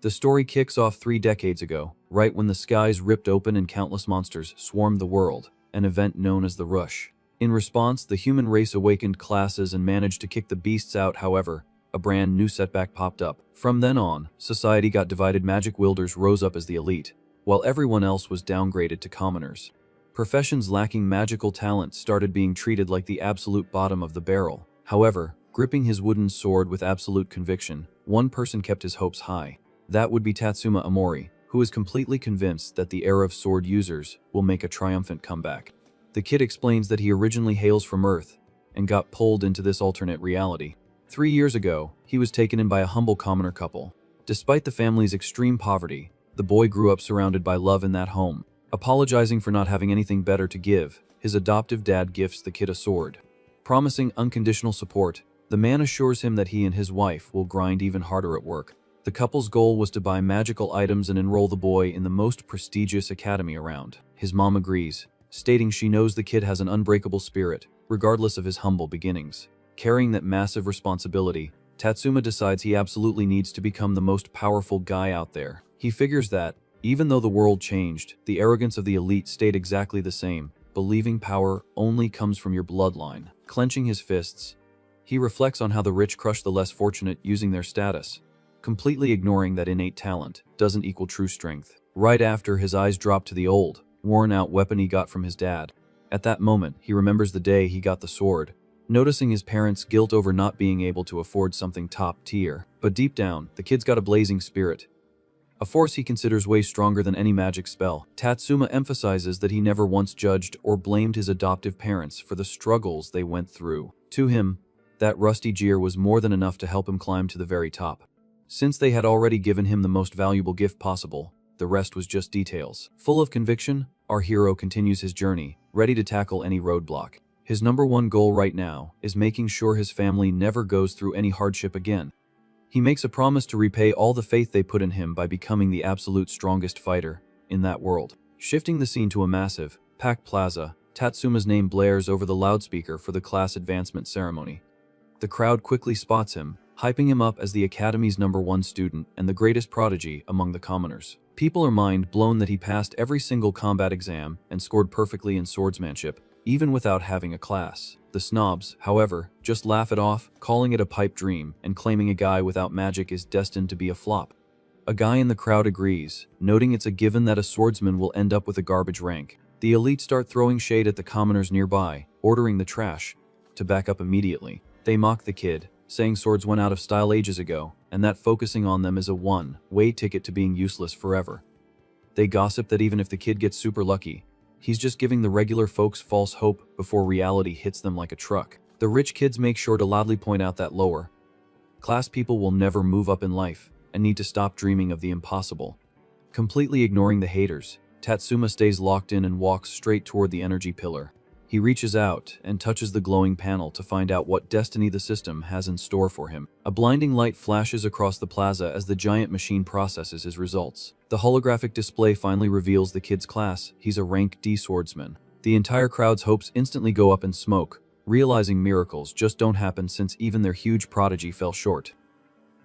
The story kicks off 3 decades ago, right when the skies ripped open and countless monsters swarmed the world, an event known as the Rush. In response, the human race awakened classes and managed to kick the beasts out. However, a brand new setback popped up. From then on, society got divided. Magic wielders rose up as the elite, while everyone else was downgraded to commoners. Professions lacking magical talent started being treated like the absolute bottom of the barrel. However, gripping his wooden sword with absolute conviction, one person kept his hopes high. That would be Tatsuma Amori, who is completely convinced that the era of sword users will make a triumphant comeback. The kid explains that he originally hails from Earth and got pulled into this alternate reality. 3 years ago, he was taken in by a humble commoner couple. Despite the family's extreme poverty, the boy grew up surrounded by love in that home. Apologizing for not having anything better to give, his adoptive dad gifts the kid a sword. Promising unconditional support, the man assures him that he and his wife will grind even harder at work. The couple's goal was to buy magical items and enroll the boy in the most prestigious academy around. His mom agrees, stating she knows the kid has an unbreakable spirit, regardless of his humble beginnings. Carrying that massive responsibility, Tatsuma decides he absolutely needs to become the most powerful guy out there. He figures that, even though the world changed, the arrogance of the elite stayed exactly the same, believing power only comes from your bloodline. Clenching his fists, he reflects on how the rich crush the less fortunate using their status, completely ignoring that innate talent doesn't equal true strength. Right after, his eyes drop to the old, worn-out weapon he got from his dad. At that moment, he remembers the day he got the sword, noticing his parents' guilt over not being able to afford something top tier. But deep down, the kid's got a blazing spirit, a force he considers way stronger than any magic spell. Tatsuma emphasizes that he never once judged or blamed his adoptive parents for the struggles they went through. To him, that rusty jeer was more than enough to help him climb to the very top. Since they had already given him the most valuable gift possible, the rest was just details. Full of conviction, our hero continues his journey, ready to tackle any roadblock. His #1 goal right now is making sure his family never goes through any hardship again. He makes a promise to repay all the faith they put in him by becoming the absolute strongest fighter in that world. Shifting the scene to a massive, packed plaza, Tatsuma's name blares over the loudspeaker for the class advancement ceremony. The crowd quickly spots him, hyping him up as the Academy's #1 student and the greatest prodigy among the commoners. People are mind blown that he passed every single combat exam and scored perfectly in swordsmanship, even without having a class. The snobs, however, just laugh it off, calling it a pipe dream and claiming a guy without magic is destined to be a flop. A guy in the crowd agrees, noting it's a given that a swordsman will end up with a garbage rank. The elite start throwing shade at the commoners nearby, ordering the trash to back up immediately. They mock the kid, saying swords went out of style ages ago, and that focusing on them is a one-way ticket to being useless forever. They gossip that even if the kid gets super lucky, he's just giving the regular folks false hope before reality hits them like a truck. The rich kids make sure to loudly point out that lower class people will never move up in life and need to stop dreaming of the impossible. Completely ignoring the haters, Tatsuma stays locked in and walks straight toward the energy pillar. He reaches out and touches the glowing panel to find out what destiny the system has in store for him. A blinding light flashes across the plaza as the giant machine processes his results. The holographic display finally reveals the kid's class. He's a rank D swordsman. The entire crowd's hopes instantly go up in smoke, realizing miracles just don't happen since even their huge prodigy fell short.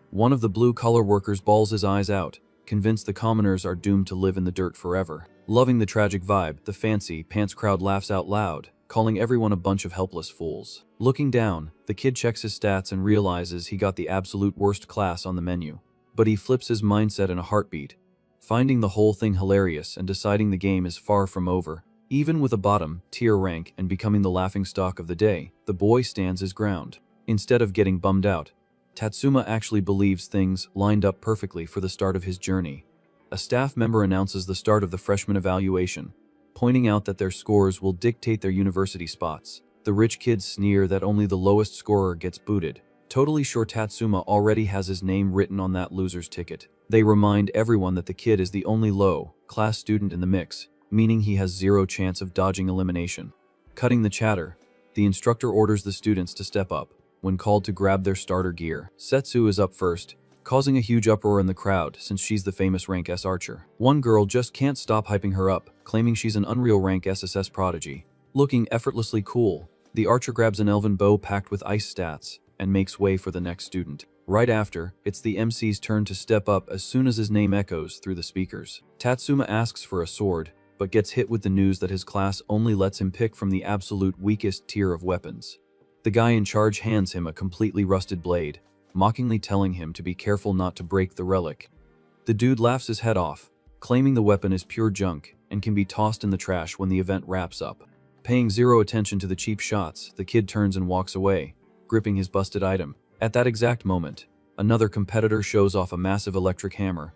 One of the blue-collar workers bawls his eyes out, convinced the commoners are doomed to live in the dirt forever. Loving the tragic vibe, the fancy pants crowd laughs out loud, calling everyone a bunch of helpless fools. Looking down, the kid checks his stats and realizes he got the absolute worst class on the menu. But he flips his mindset in a heartbeat, finding the whole thing hilarious and deciding the game is far from over. Even with a bottom-tier rank and becoming the laughingstock of the day, the boy stands his ground. Instead of getting bummed out, Tatsuma actually believes things lined up perfectly for the start of his journey. A staff member announces the start of the freshman evaluation, pointing out that their scores will dictate their university spots. The rich kids sneer that only the lowest scorer gets booted, totally sure Tatsuma already has his name written on that loser's ticket. They remind everyone that the kid is the only low-class student in the mix, meaning he has zero chance of dodging elimination. Cutting the chatter, the instructor orders the students to step up when called to grab their starter gear. Setsu is up first, causing a huge uproar in the crowd since she's the famous rank S archer. One girl just can't stop hyping her up, claiming she's an unreal rank SSS prodigy. Looking effortlessly cool, the archer grabs an elven bow packed with ice stats and makes way for the next student. Right after, it's the MC's turn to step up as soon as his name echoes through the speakers. Tatsuma asks for a sword, but gets hit with the news that his class only lets him pick from the absolute weakest tier of weapons. The guy in charge hands him a completely rusted blade, mockingly telling him to be careful not to break the relic. The dude laughs his head off, claiming the weapon is pure junk and can be tossed in the trash when the event wraps up. Paying zero attention to the cheap shots, the kid turns and walks away, gripping his busted item. At that exact moment, another competitor shows off a massive electric hammer,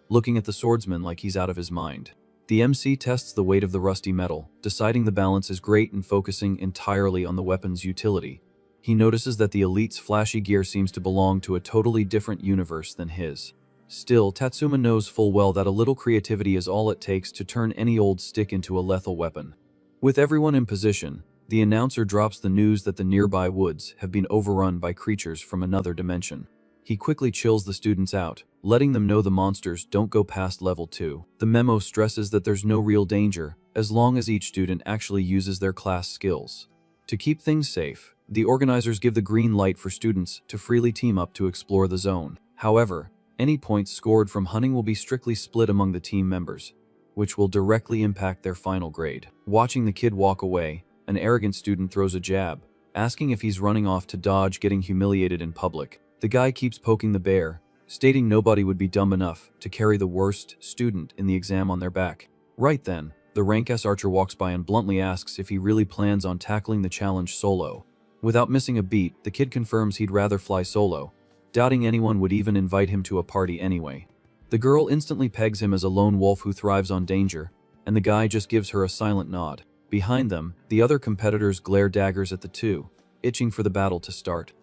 looking at the swordsman like he's out of his mind. The MC tests the weight of the rusty metal, deciding the balance is great and focusing entirely on the weapon's utility. He notices that the elite's flashy gear seems to belong to a totally different universe than his. Still, Tatsuma knows full well that a little creativity is all it takes to turn any old stick into a lethal weapon. With everyone in position, the announcer drops the news that the nearby woods have been overrun by creatures from another dimension. He quickly chills the students out, letting them know the monsters don't go past level 2. The memo stresses that there's no real danger, as long as each student actually uses their class skills. To keep things safe, the organizers give the green light for students to freely team up to explore the zone. However, any points scored from hunting will be strictly split among the team members, which will directly impact their final grade. Watching the kid walk away, an arrogant student throws a jab, asking if he's running off to dodge getting humiliated in public. The guy keeps poking the bear, stating nobody would be dumb enough to carry the worst student in the exam on their back. Right then, the rank S archer walks by and bluntly asks if he really plans on tackling the challenge solo. Without missing a beat, the kid confirms he'd rather fly solo, doubting anyone would even invite him to a party anyway. The girl instantly pegs him as a lone wolf who thrives on danger, and the guy just gives her a silent nod. Behind them, the other competitors glare daggers at the two, itching for the battle to start.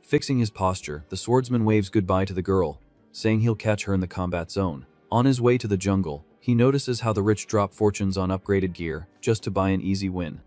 Fixing his posture, the swordsman waves goodbye to the girl, saying he'll catch her in the combat zone. On his way to the jungle, he notices how the rich drop fortunes on upgraded gear just to buy an easy win.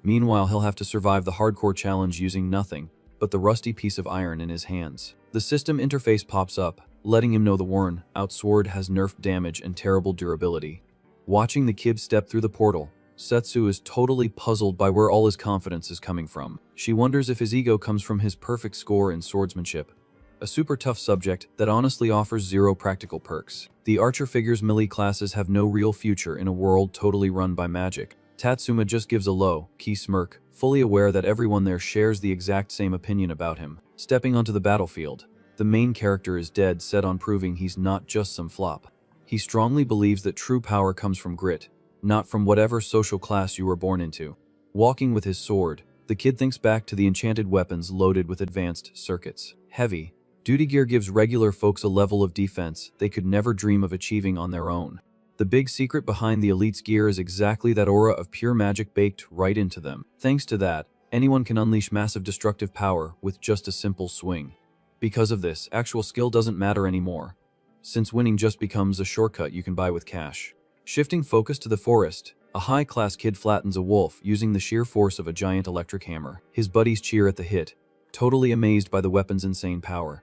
Meanwhile, he'll have to survive the hardcore challenge using nothing but the rusty piece of iron in his hands. The system interface pops up, letting him know the worn-out sword has nerfed damage and terrible durability. Watching the kid step through the portal, Setsu is totally puzzled by where all his confidence is coming from. She wonders if his ego comes from his perfect score in swordsmanship, a super tough subject that honestly offers zero practical perks. The archer figures melee classes have no real future in a world totally run by magic. Tatsuma just gives a low-key smirk, fully aware that everyone there shares the exact same opinion about him. Stepping onto the battlefield, the main character is dead set on proving he's not just some flop. He strongly believes that true power comes from grit, not from whatever social class you were born into. Walking with his sword, the kid thinks back to the enchanted weapons loaded with advanced circuits. Heavy duty gear gives regular folks a level of defense they could never dream of achieving on their own. The big secret behind the elite's gear is exactly that aura of pure magic baked right into them. Thanks to that, anyone can unleash massive destructive power with just a simple swing. Because of this, actual skill doesn't matter anymore, since winning just becomes a shortcut you can buy with cash. Shifting focus to the forest, a high-class kid flattens a wolf using the sheer force of a giant electric hammer. His buddies cheer at the hit, totally amazed by the weapon's insane power.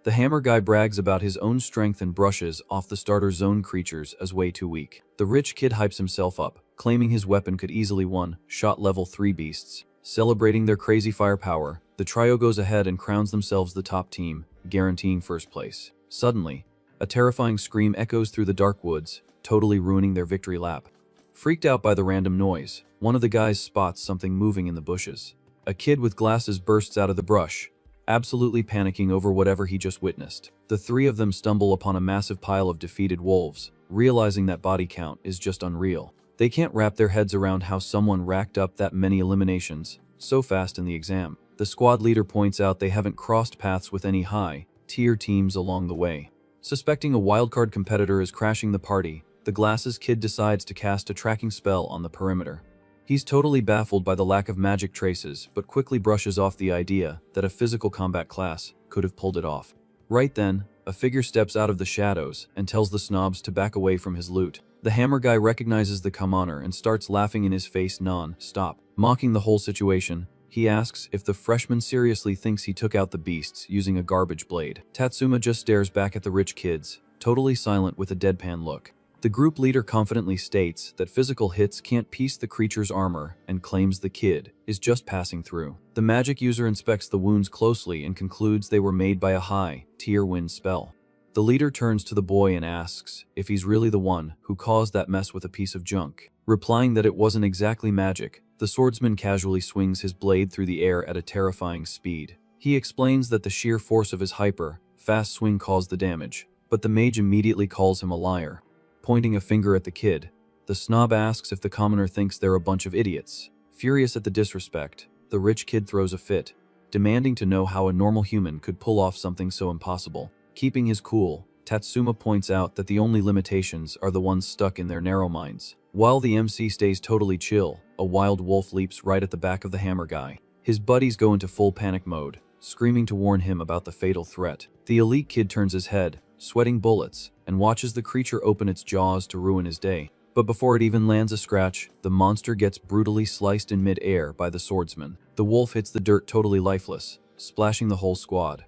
The hammer guy brags about his own strength and brushes off the starter zone creatures as way too weak. The rich kid hypes himself up, claiming his weapon could easily one-shot level 3 beasts. Celebrating their crazy firepower, the trio goes ahead and crowns themselves the top team, guaranteeing first place. Suddenly, a terrifying scream echoes through the dark woods, totally ruining their victory lap. Freaked out by the random noise, one of the guys spots something moving in the bushes. A kid with glasses bursts out of the brush, absolutely panicking over whatever he just witnessed. The three of them stumble upon a massive pile of defeated wolves, realizing that body count is just unreal. They can't wrap their heads around how someone racked up that many eliminations so fast in the exam. The squad leader points out they haven't crossed paths with any high-tier teams along the way. Suspecting a wildcard competitor is crashing the party, the glasses kid decides to cast a tracking spell on the perimeter. He's totally baffled by the lack of magic traces, but quickly brushes off the idea that a physical combat class could have pulled it off. Right then, a figure steps out of the shadows and tells the snobs to back away from his loot. The hammer guy recognizes the commoner and starts laughing in his face non-stop. Mocking the whole situation, he asks if the freshman seriously thinks he took out the beasts using a garbage blade. Tatsuma just stares back at the rich kids, totally silent with a deadpan look. The group leader confidently states that physical hits can't piece the creature's armor and claims the kid is just passing through. The magic user inspects the wounds closely and concludes they were made by a high-tier wind spell. The leader turns to the boy and asks if he's really the one who caused that mess with a piece of junk. Replying that it wasn't exactly magic, the swordsman casually swings his blade through the air at a terrifying speed. He explains that the sheer force of his hyper-fast swing caused the damage, but the mage immediately calls him a liar. Pointing a finger at the kid, the snob asks if the commoner thinks they're a bunch of idiots. Furious at the disrespect, the rich kid throws a fit, demanding to know how a normal human could pull off something so impossible. Keeping his cool, Tatsuma points out that the only limitations are the ones stuck in their narrow minds. While the MC stays totally chill, a wild wolf leaps right at the back of the hammer guy. His buddies go into full panic mode, screaming to warn him about the fatal threat. The elite kid turns his head, sweating bullets, and watches the creature open its jaws to ruin his day. But before it even lands a scratch, the monster gets brutally sliced in mid-air by the swordsman. The wolf hits the dirt totally lifeless, splashing the whole squad.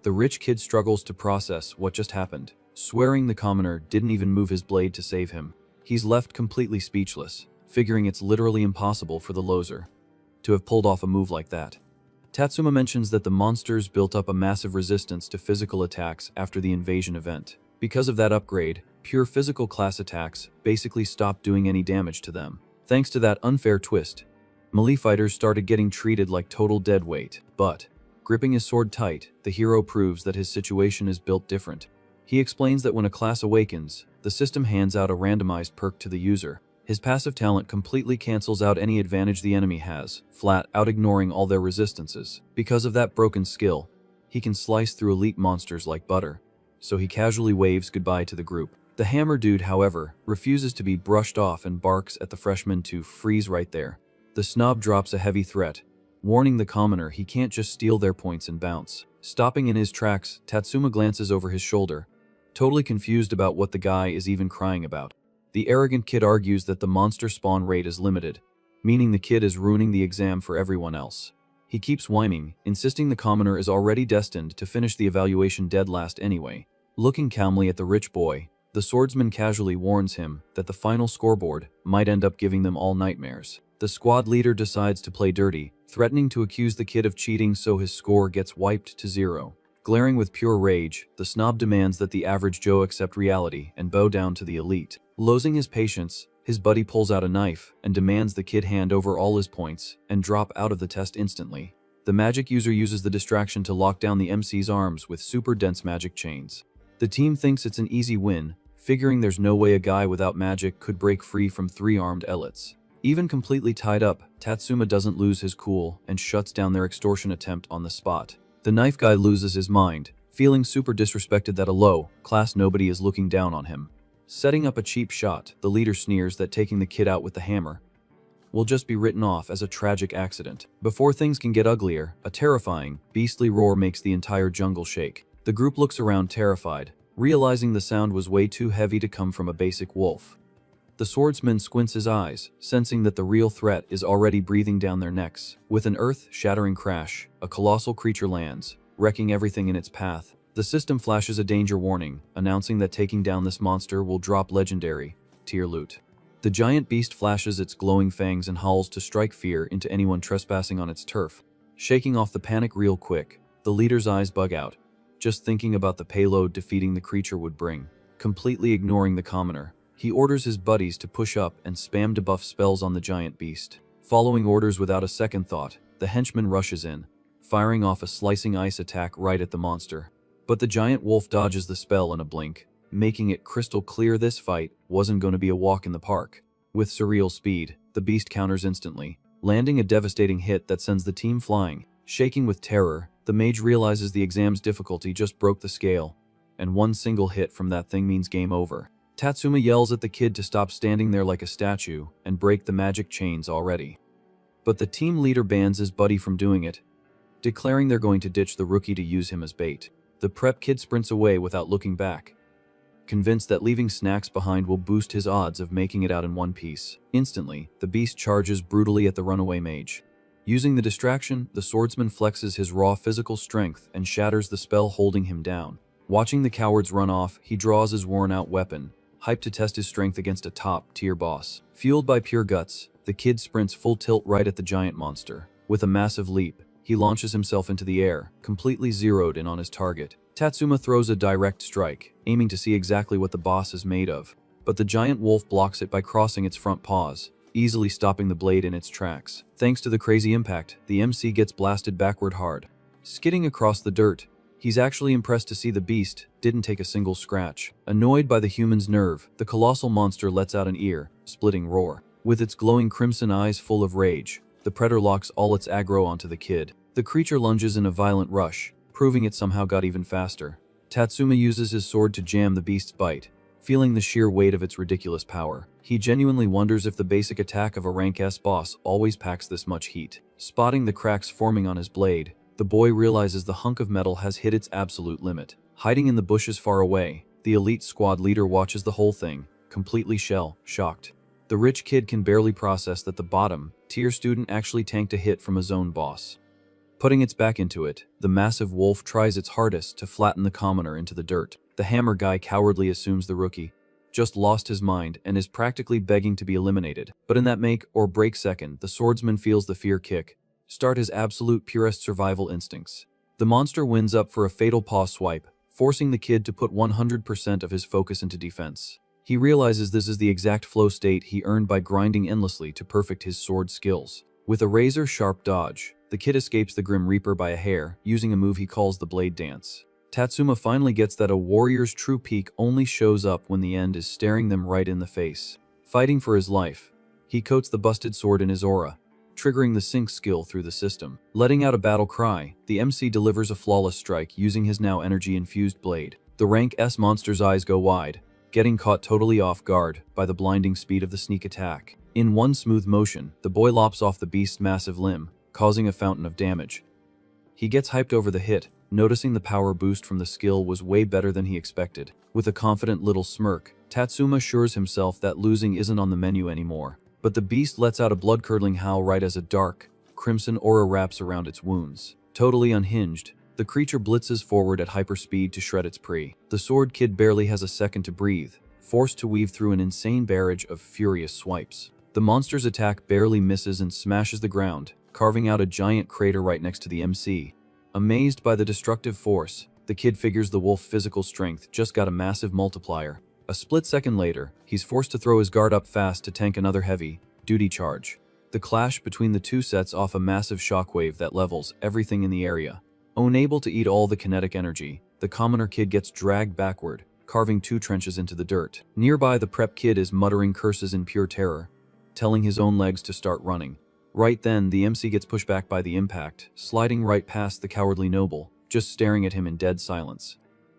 The rich kid struggles to process what just happened, swearing the commoner didn't even move his blade to save him. He's left completely speechless, figuring it's literally impossible for the loser to have pulled off a move like that. Tatsuma mentions that the monsters built up a massive resistance to physical attacks after the invasion event. Because of that upgrade, pure physical class attacks basically stopped doing any damage to them. Thanks to that unfair twist, melee fighters started getting treated like total deadweight. But, gripping his sword tight, the hero proves that his situation is built different. He explains that when a class awakens, the system hands out a randomized perk to the user. His passive talent completely cancels out any advantage the enemy has, flat out ignoring all their resistances. Because of that broken skill, he can slice through elite monsters like butter. So he casually waves goodbye to the group. The hammer dude, however, refuses to be brushed off and barks at the freshmen to freeze right there. The snob drops a heavy threat, warning the commoner he can't just steal their points and bounce. Stopping in his tracks, Tatsuma glances over his shoulder, totally confused about what the guy is even crying about. The arrogant kid argues that the monster spawn rate is limited, meaning the kid is ruining the exam for everyone else. He keeps whining, insisting the commoner is already destined to finish the evaluation dead last anyway. Looking calmly at the rich boy, the swordsman casually warns him that the final scoreboard might end up giving them all nightmares. The squad leader decides to play dirty, threatening to accuse the kid of cheating so his score gets wiped to 0. Glaring with pure rage, the snob demands that the average Joe accept reality and bow down to the elite. Losing his patience, his buddy pulls out a knife and demands the kid hand over all his points and drop out of the test instantly. The magic user uses the distraction to lock down the MC's arms with super dense magic chains. The team thinks it's an easy win, figuring there's no way a guy without magic could break free from 3 armed elites. Even completely tied up, Tatsuma doesn't lose his cool and shuts down their extortion attempt on the spot. The knife guy loses his mind, feeling super disrespected that a low-class nobody is looking down on him. Setting up a cheap shot, the leader sneers that taking the kid out with the hammer will just be written off as a tragic accident. Before things can get uglier, a terrifying, beastly roar makes the entire jungle shake. The group looks around terrified, realizing the sound was way too heavy to come from a basic wolf. The swordsman squints his eyes, sensing that the real threat is already breathing down their necks. With an earth-shattering crash, a colossal creature lands, wrecking everything in its path. The system flashes a danger warning, announcing that taking down this monster will drop legendary tier loot. The giant beast flashes its glowing fangs and howls to strike fear into anyone trespassing on its turf. Shaking off the panic real quick, the leader's eyes bug out, just thinking about the payload defeating the creature would bring. Completely ignoring the commoner, he orders his buddies to push up and spam debuff spells on the giant beast. Following orders without a second thought, the henchman rushes in, firing off a slicing ice attack right at the monster. But the giant wolf dodges the spell in a blink, making it crystal clear this fight wasn't going to be a walk in the park. With surreal speed, the beast counters instantly, landing a devastating hit that sends the team flying. Shaking with terror, the mage realizes the exam's difficulty just broke the scale, and one single hit from that thing means game over. Tatsuma yells at the kid to stop standing there like a statue and break the magic chains already. But the team leader bans his buddy from doing it, declaring they're going to ditch the rookie to use him as bait. The prep kid sprints away without looking back, convinced that leaving snacks behind will boost his odds of making it out in one piece. Instantly, the beast charges brutally at the runaway mage. Using the distraction, the swordsman flexes his raw physical strength and shatters the spell holding him down. Watching the cowards run off, he draws his worn-out weapon, hyped to test his strength against a top-tier boss. Fueled by pure guts, the kid sprints full tilt right at the giant monster. With a massive leap, he launches himself into the air, completely zeroed in on his target. Tatsuma throws a direct strike, aiming to see exactly what the boss is made of. But the giant wolf blocks it by crossing its front paws, easily stopping the blade in its tracks. Thanks to the crazy impact, the MC gets blasted backward hard. Skidding across the dirt, he's actually impressed to see the beast didn't take a single scratch. Annoyed by the human's nerve, the colossal monster lets out an ear-splitting roar. With its glowing crimson eyes full of rage, the predator locks all its aggro onto the kid. The creature lunges in a violent rush, proving it somehow got even faster. Tatsuma uses his sword to jam the beast's bite, feeling the sheer weight of its ridiculous power. He genuinely wonders if the basic attack of a rank S boss always packs this much heat. Spotting the cracks forming on his blade, the boy realizes the hunk of metal has hit its absolute limit. Hiding in the bushes far away, the elite squad leader watches the whole thing, completely shell-shocked. The rich kid can barely process that the bottom-tier student actually tanked a hit from a zone boss. Putting its back into it, the massive wolf tries its hardest to flatten the commoner into the dirt. The hammer guy cowardly assumes the rookie just lost his mind and is practically begging to be eliminated. But in that make or break second, the swordsman feels the fear kick start his absolute purest survival instincts. The monster wins up for a fatal paw swipe, forcing the kid to put 100% of his focus into defense. He realizes this is the exact flow state he earned by grinding endlessly to perfect his sword skills. With a razor-sharp dodge, the kid escapes the Grim Reaper by a hair, using a move he calls the Blade Dance. Tatsuma finally gets that a warrior's true peak only shows up when the end is staring them right in the face. Fighting for his life, he coats the busted sword in his aura, triggering the sync skill through the system. Letting out a battle cry, the MC delivers a flawless strike using his now energy-infused blade. The rank S monster's eyes go wide, getting caught totally off guard by the blinding speed of the sneak attack. In one smooth motion, the boy lops off the beast's massive limb, causing a fountain of damage. He gets hyped over the hit, noticing the power boost from the skill was way better than he expected. With a confident little smirk, Tatsuma assures himself that losing isn't on the menu anymore. But the beast lets out a blood-curdling howl right as a dark, crimson aura wraps around its wounds. Totally unhinged, the creature blitzes forward at hyperspeed to shred its prey. The sword kid barely has a second to breathe, forced to weave through an insane barrage of furious swipes. The monster's attack barely misses and smashes the ground, carving out a giant crater right next to the MC. Amazed by the destructive force, the kid figures the wolf's physical strength just got a massive multiplier. A split second later, he's forced to throw his guard up fast to tank another heavy-duty charge. The clash between the two sets off a massive shockwave that levels everything in the area. Unable to eat all the kinetic energy, the commoner kid gets dragged backward, carving 2 trenches into the dirt. Nearby, the prep kid is muttering curses in pure terror, telling his own legs to start running. Right then, the MC gets pushed back by the impact, sliding right past the cowardly noble, just staring at him in dead silence.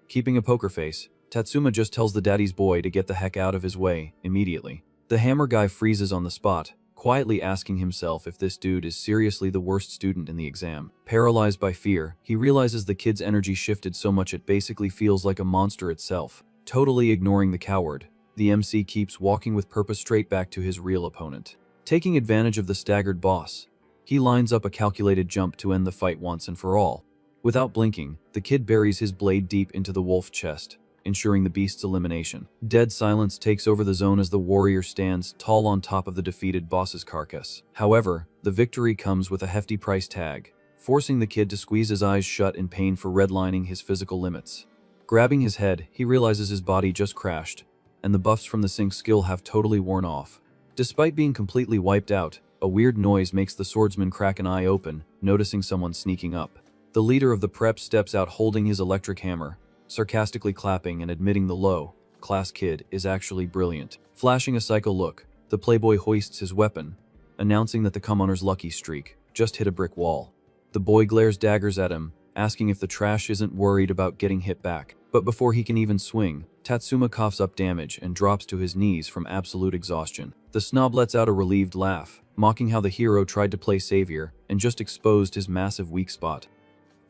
Keeping a poker face, Tatsuma just tells the daddy's boy to get the heck out of his way immediately. The hammer guy freezes on the spot, quietly asking himself if this dude is seriously the worst student in the exam. Paralyzed by fear, he realizes the kid's energy shifted so much it basically feels like a monster itself. Totally ignoring the coward, the MC keeps walking with purpose straight back to his real opponent. Taking advantage of the staggered boss, he lines up a calculated jump to end the fight once and for all. Without blinking, the kid buries his blade deep into the wolf's chest, ensuring the beast's elimination. Dead silence takes over the zone as the warrior stands tall on top of the defeated boss's carcass. However, the victory comes with a hefty price tag, forcing the kid to squeeze his eyes shut in pain for redlining his physical limits. Grabbing his head, he realizes his body just crashed, and the buffs from the sync skill have totally worn off. Despite being completely wiped out, a weird noise makes the swordsman crack an eye open, noticing someone sneaking up. The leader of the prep steps out holding his electric hammer, sarcastically clapping and admitting the low-class kid is actually brilliant. Flashing a psycho look, the playboy hoists his weapon, announcing that the commoner's lucky streak just hit a brick wall. The boy glares daggers at him, asking if the trash isn't worried about getting hit back. But before he can even swing, Tatsuma coughs up damage and drops to his knees from absolute exhaustion. The snob lets out a relieved laugh, mocking how the hero tried to play savior and just exposed his massive weak spot.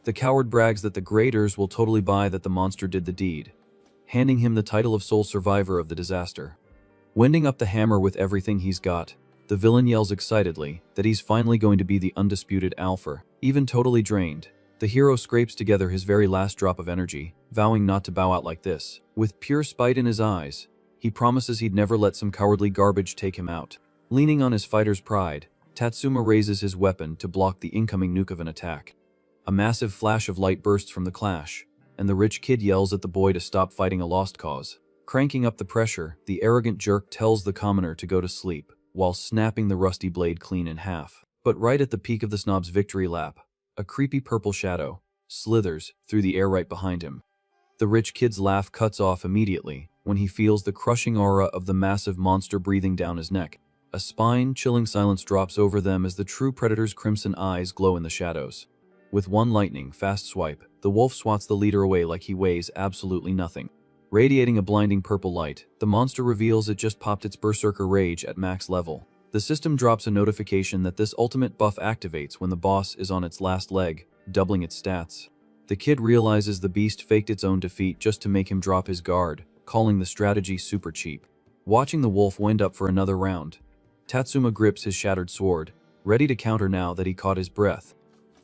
The coward brags that the graders will totally buy that the monster did the deed, handing him the title of sole survivor of the disaster. Winding up the hammer with everything he's got, the villain yells excitedly that he's finally going to be the undisputed alpha. Even totally drained, the hero scrapes together his very last drop of energy, vowing not to bow out like this. With pure spite in his eyes, He promises he'd never let some cowardly garbage take him out. Leaning on his fighter's pride, Tatsuma raises his weapon to block the incoming nuke of an attack. A massive flash of light bursts from the clash, and the rich kid yells at the boy to stop fighting a lost cause. Cranking up the pressure, the arrogant jerk tells the commoner to go to sleep, while snapping the rusty blade clean in half. But right at the peak of the snob's victory lap, a creepy purple shadow slithers through the air right behind him. The rich kid's laugh cuts off immediately when he feels the crushing aura of the massive monster breathing down his neck. A spine-chilling silence drops over them as the true predator's crimson eyes glow in the shadows. With one lightning-fast swipe, the wolf swats the leader away like he weighs absolutely nothing. Radiating a blinding purple light, the monster reveals it just popped its berserker rage at max level. The system drops a notification that this ultimate buff activates when the boss is on its last leg, doubling its stats. The kid realizes the beast faked its own defeat just to make him drop his guard, calling the strategy super cheap. Watching the wolf wind up for another round, Tatsuma grips his shattered sword, ready to counter now that he caught his breath.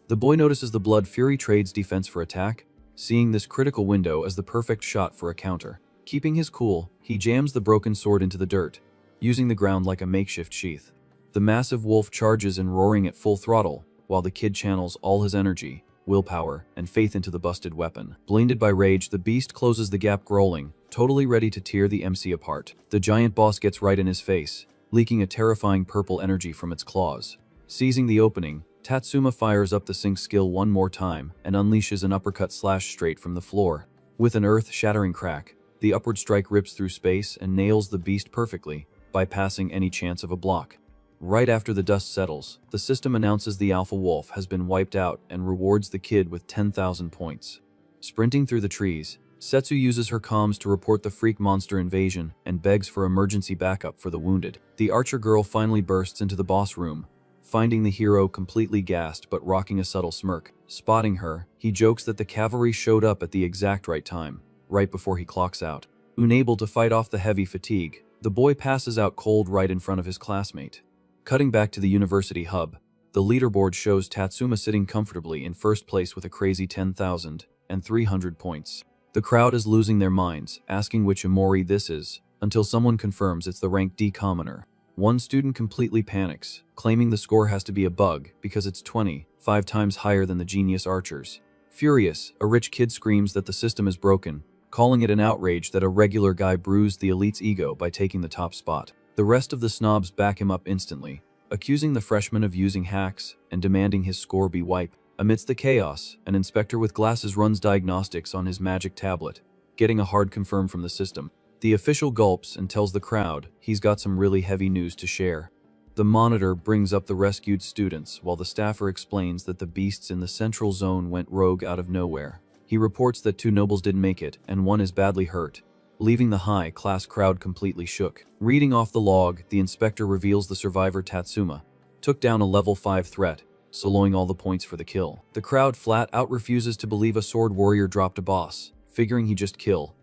The boy notices the Blood Fury trades defense for attack, seeing this critical window as the perfect shot for a counter. Keeping his cool, he jams the broken sword into the dirt, using the ground like a makeshift sheath. The massive wolf charges and roaring at full throttle, while the kid channels all his energy, willpower, and faith into the busted weapon. Blinded by rage, the beast closes the gap growling, totally ready to tear the MC apart. The giant boss gets right in his face, leaking a terrifying purple energy from its claws. Seizing the opening, Tatsuma fires up the sync skill one more time and unleashes an uppercut slash straight from the floor. With an earth-shattering crack, the upward strike rips through space and nails the beast perfectly, bypassing any chance of a block. Right after the dust settles, the system announces the alpha wolf has been wiped out and rewards the kid with 10,000 points. Sprinting through the trees, Setsu uses her comms to report the freak monster invasion and begs for emergency backup for the wounded. The archer girl finally bursts into the boss room, finding the hero completely gassed but rocking a subtle smirk. Spotting her, he jokes that the cavalry showed up at the exact right time, right before he clocks out. Unable to fight off the heavy fatigue, the boy passes out cold right in front of his classmate. Cutting back to the university hub, the leaderboard shows Tatsuma sitting comfortably in first place with a crazy 10,300 points. The crowd is losing their minds, asking which Imori this is, until someone confirms it's the rank D commoner. One student completely panics, claiming the score has to be a bug because it's 25 times higher than the genius archers. Furious, a rich kid screams that the system is broken, calling it an outrage that a regular guy bruised the elite's ego by taking the top spot. The rest of the snobs back him up instantly, accusing the freshman of using hacks and demanding his score be wiped. Amidst the chaos, an inspector with glasses runs diagnostics on his magic tablet, getting a hard confirm from the system. The official gulps and tells the crowd he's got some really heavy news to share. The monitor brings up the rescued students while the staffer explains that the beasts in the central zone went rogue out of nowhere. He reports that 2 nobles didn't make it and 1 is badly hurt, leaving the high-class crowd completely shook. Reading off the log, the inspector reveals the survivor Tatsuma took down a level 5 threat, soloing all the points for the kill. The crowd flat out refuses to believe a sword warrior dropped a boss, figuring he just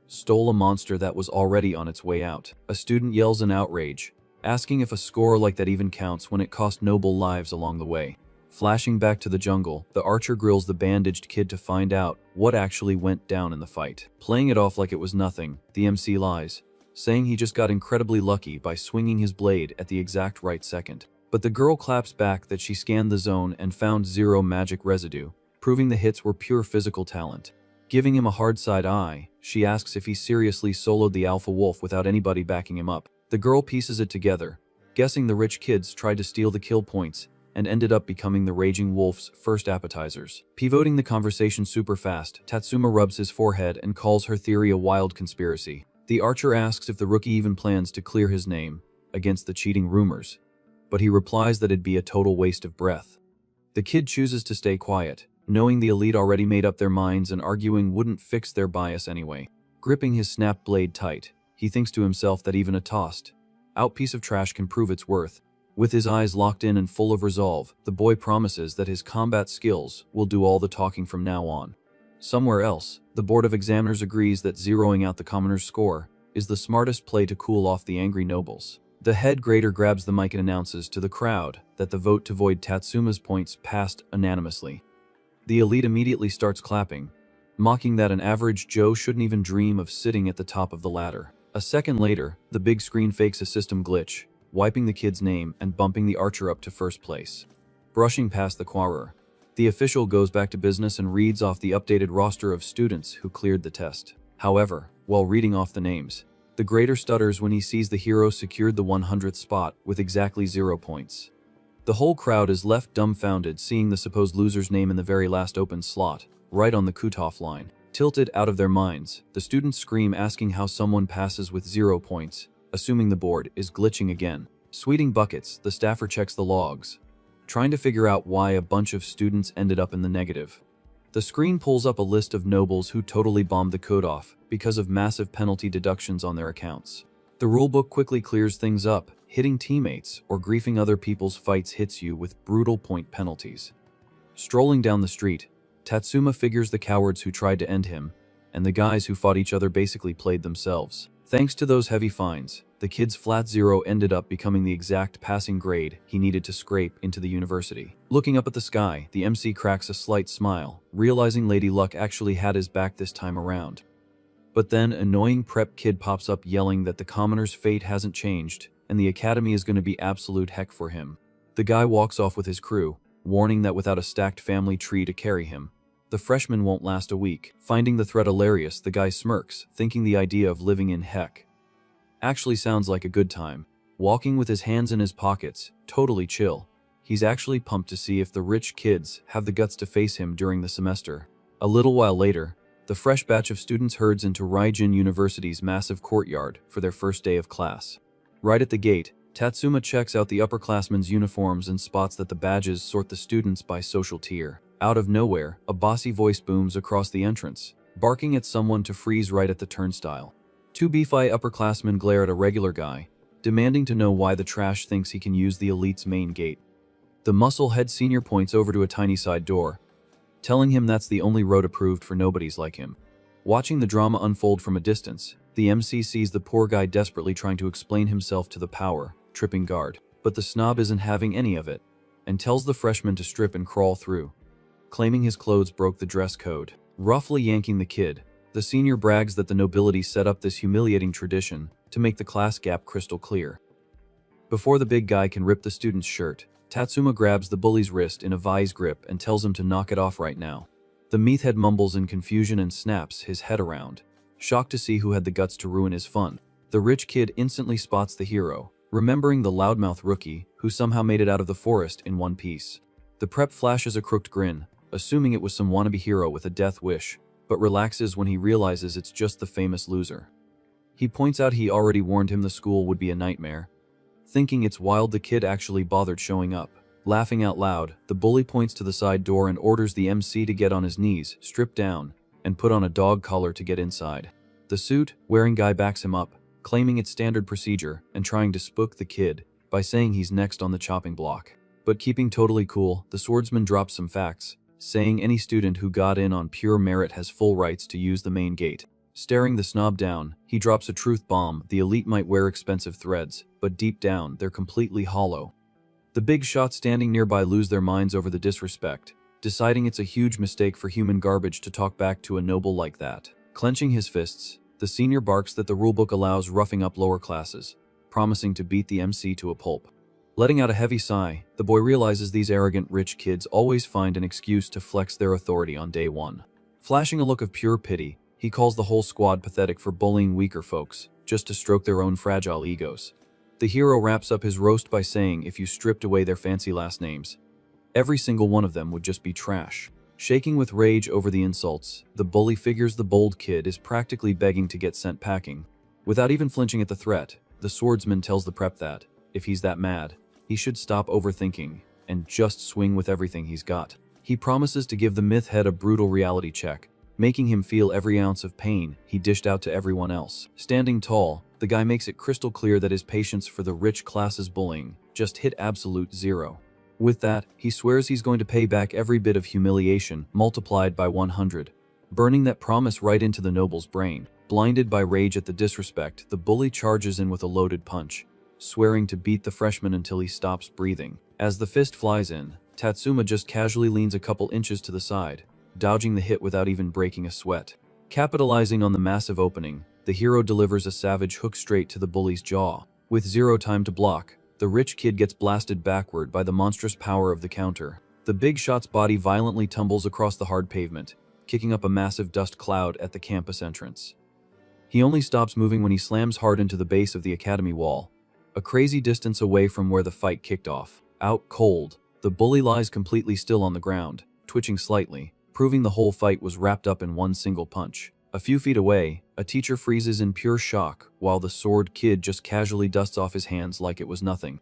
stole a monster that was already on its way out. A student yells in outrage, asking if a score like that even counts when it cost noble lives along the way. Flashing back to the jungle, the archer grills the bandaged kid to find out what actually went down in the fight. Playing it off like it was nothing, the MC lies, saying he just got incredibly lucky by swinging his blade at the exact right second. But the girl claps back that she scanned the zone and found 0 magic residue, proving the hits were pure physical talent. Giving him a hard side eye, she asks if he seriously soloed the alpha wolf without anybody backing him up. The girl pieces it together, guessing the rich kids tried to steal the kill points and ended up becoming the raging wolf's first appetizers. Pivoting the conversation super fast, Tatsuma rubs his forehead and calls her theory a wild conspiracy. The archer asks if the rookie even plans to clear his name against the cheating rumors, but he replies that it'd be a total waste of breath. The kid chooses to stay quiet, knowing the elite already made up their minds and arguing wouldn't fix their bias anyway. Gripping his snap blade tight, he thinks to himself that even a tossed out piece of trash can prove its worth. With his eyes locked in and full of resolve, the boy promises that his combat skills will do all the talking from now on. Somewhere else, the board of examiners agrees that zeroing out the commoner's score is the smartest play to cool off the angry nobles. The head grader grabs the mic and announces to the crowd that the vote to void Tatsuma's points passed unanimously. The elite immediately starts clapping, mocking that an average Joe shouldn't even dream of sitting at the top of the ladder. A second later, the big screen fakes a system glitch, wiping the kid's name and bumping the archer up to first place. Brushing past the quarrer, the official goes back to business and reads off the updated roster of students who cleared the test. However, while reading off the names, the grader stutters when he sees the hero secured the 100th spot with exactly 0 points. The whole crowd is left dumbfounded seeing the supposed loser's name in the very last open slot, right on the cutoff line. Tilted out of their minds, the students scream asking how someone passes with 0 points, assuming the board is glitching again. Sweating buckets, the staffer checks the logs, trying to figure out why a bunch of students ended up in the negative. The screen pulls up a list of nobles who totally bombed the code off because of massive penalty deductions on their accounts. The rulebook quickly clears things up. Hitting teammates or griefing other people's fights hits you with brutal point penalties. Strolling down the street, Tatsuma figures the cowards who tried to end him, and the guys who fought each other basically played themselves. Thanks to those heavy fines, the kid's flat 0 ended up becoming the exact passing grade he needed to scrape into the university. Looking up at the sky, the MC cracks a slight smile, realizing Lady Luck actually had his back this time around. But then annoying prep kid pops up yelling that the commoner's fate hasn't changed, and the academy is going to be absolute heck for him. The guy walks off with his crew, warning that without a stacked family tree to carry him, the freshman won't last a week. Finding the threat hilarious, the guy smirks, thinking the idea of living in heck actually sounds like a good time. Walking with his hands in his pockets, totally chill. He's actually pumped to see if the rich kids have the guts to face him during the semester. A little while later, the fresh batch of students herds into Raijin University's massive courtyard for their first day of class. Right at the gate, Tatsuma checks out the upperclassmen's uniforms and spots that the badges sort the students by social tier. Out of nowhere, a bossy voice booms across the entrance, barking at someone to freeze right at the turnstile. Two beefy upperclassmen glare at a regular guy, demanding to know why the trash thinks he can use the elite's main gate. The muscle-head senior points over to a tiny side door, telling him that's the only road approved for nobodies like him. Watching the drama unfold from a distance, the MC sees the poor guy desperately trying to explain himself to the power, tripping guard. But the snob isn't having any of it, and tells the freshman to strip and crawl through, claiming his clothes broke the dress code. Roughly yanking the kid, the senior brags that the nobility set up this humiliating tradition to make the class gap crystal clear. Before the big guy can rip the student's shirt, Tatsuma grabs the bully's wrist in a vise grip and tells him to knock it off right now. The meathead mumbles in confusion and snaps his head around, shocked to see who had the guts to ruin his fun. The rich kid instantly spots the hero, remembering the loudmouth rookie who somehow made it out of the forest in one piece. The prep flashes a crooked grin, assuming it was some wannabe hero with a death wish, but relaxes when he realizes it's just the famous loser. He points out he already warned him the school would be a nightmare, thinking it's wild the kid actually bothered showing up. Laughing out loud, the bully points to the side door and orders the MC to get on his knees, strip down, and put on a dog collar to get inside. The suit-wearing guy backs him up, claiming it's standard procedure and trying to spook the kid by saying he's next on the chopping block. But keeping totally cool, the swordsman drops some facts, saying any student who got in on pure merit has full rights to use the main gate. Staring the snob down, he drops a truth bomb. The elite might wear expensive threads, but deep down, they're completely hollow. The big shots standing nearby lose their minds over the disrespect, deciding it's a huge mistake for human garbage to talk back to a noble like that. Clenching his fists, the senior barks that the rulebook allows roughing up lower classes, promising to beat the MC to a pulp. Letting out a heavy sigh, the boy realizes these arrogant rich kids always find an excuse to flex their authority on day one. Flashing a look of pure pity, he calls the whole squad pathetic for bullying weaker folks, just to stroke their own fragile egos. The hero wraps up his roast by saying if you stripped away their fancy last names, every single one of them would just be trash. Shaking with rage over the insults, the bully figures the bold kid is practically begging to get sent packing. Without even flinching at the threat, the swordsman tells the prep that, if he's that mad, he should stop overthinking and just swing with everything he's got. He promises to give the myth head a brutal reality check, making him feel every ounce of pain he dished out to everyone else. Standing tall, the guy makes it crystal clear that his patience for the rich class's bullying just hit absolute zero. With that, he swears he's going to pay back every bit of humiliation multiplied by 100, burning that promise right into the noble's brain. Blinded by rage at the disrespect, the bully charges in with a loaded punch, swearing to beat the freshman until he stops breathing. As the fist flies in, Tatsuma just casually leans a couple inches to the side, dodging the hit without even breaking a sweat. Capitalizing on the massive opening, the hero delivers a savage hook straight to the bully's jaw. With zero time to block, the rich kid gets blasted backward by the monstrous power of the counter. The big shot's body violently tumbles across the hard pavement, kicking up a massive dust cloud at the campus entrance. He only stops moving when he slams hard into the base of the academy wall, a crazy distance away from where the fight kicked off. Out cold, the bully lies completely still on the ground, twitching slightly, proving the whole fight was wrapped up in one single punch. A few feet away, a teacher freezes in pure shock while the sword kid just casually dusts off his hands like it was nothing.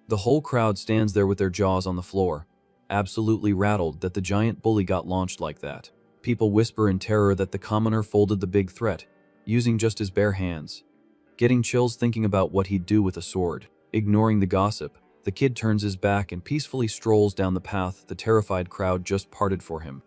The whole crowd stands there with their jaws on the floor, absolutely rattled that the giant bully got launched like that. People whisper in terror that the commoner folded the big threat, using just his bare hands. Getting chills thinking about what he'd do with a sword. Ignoring the gossip, the kid turns his back and peacefully strolls down the path the terrified crowd just parted for him.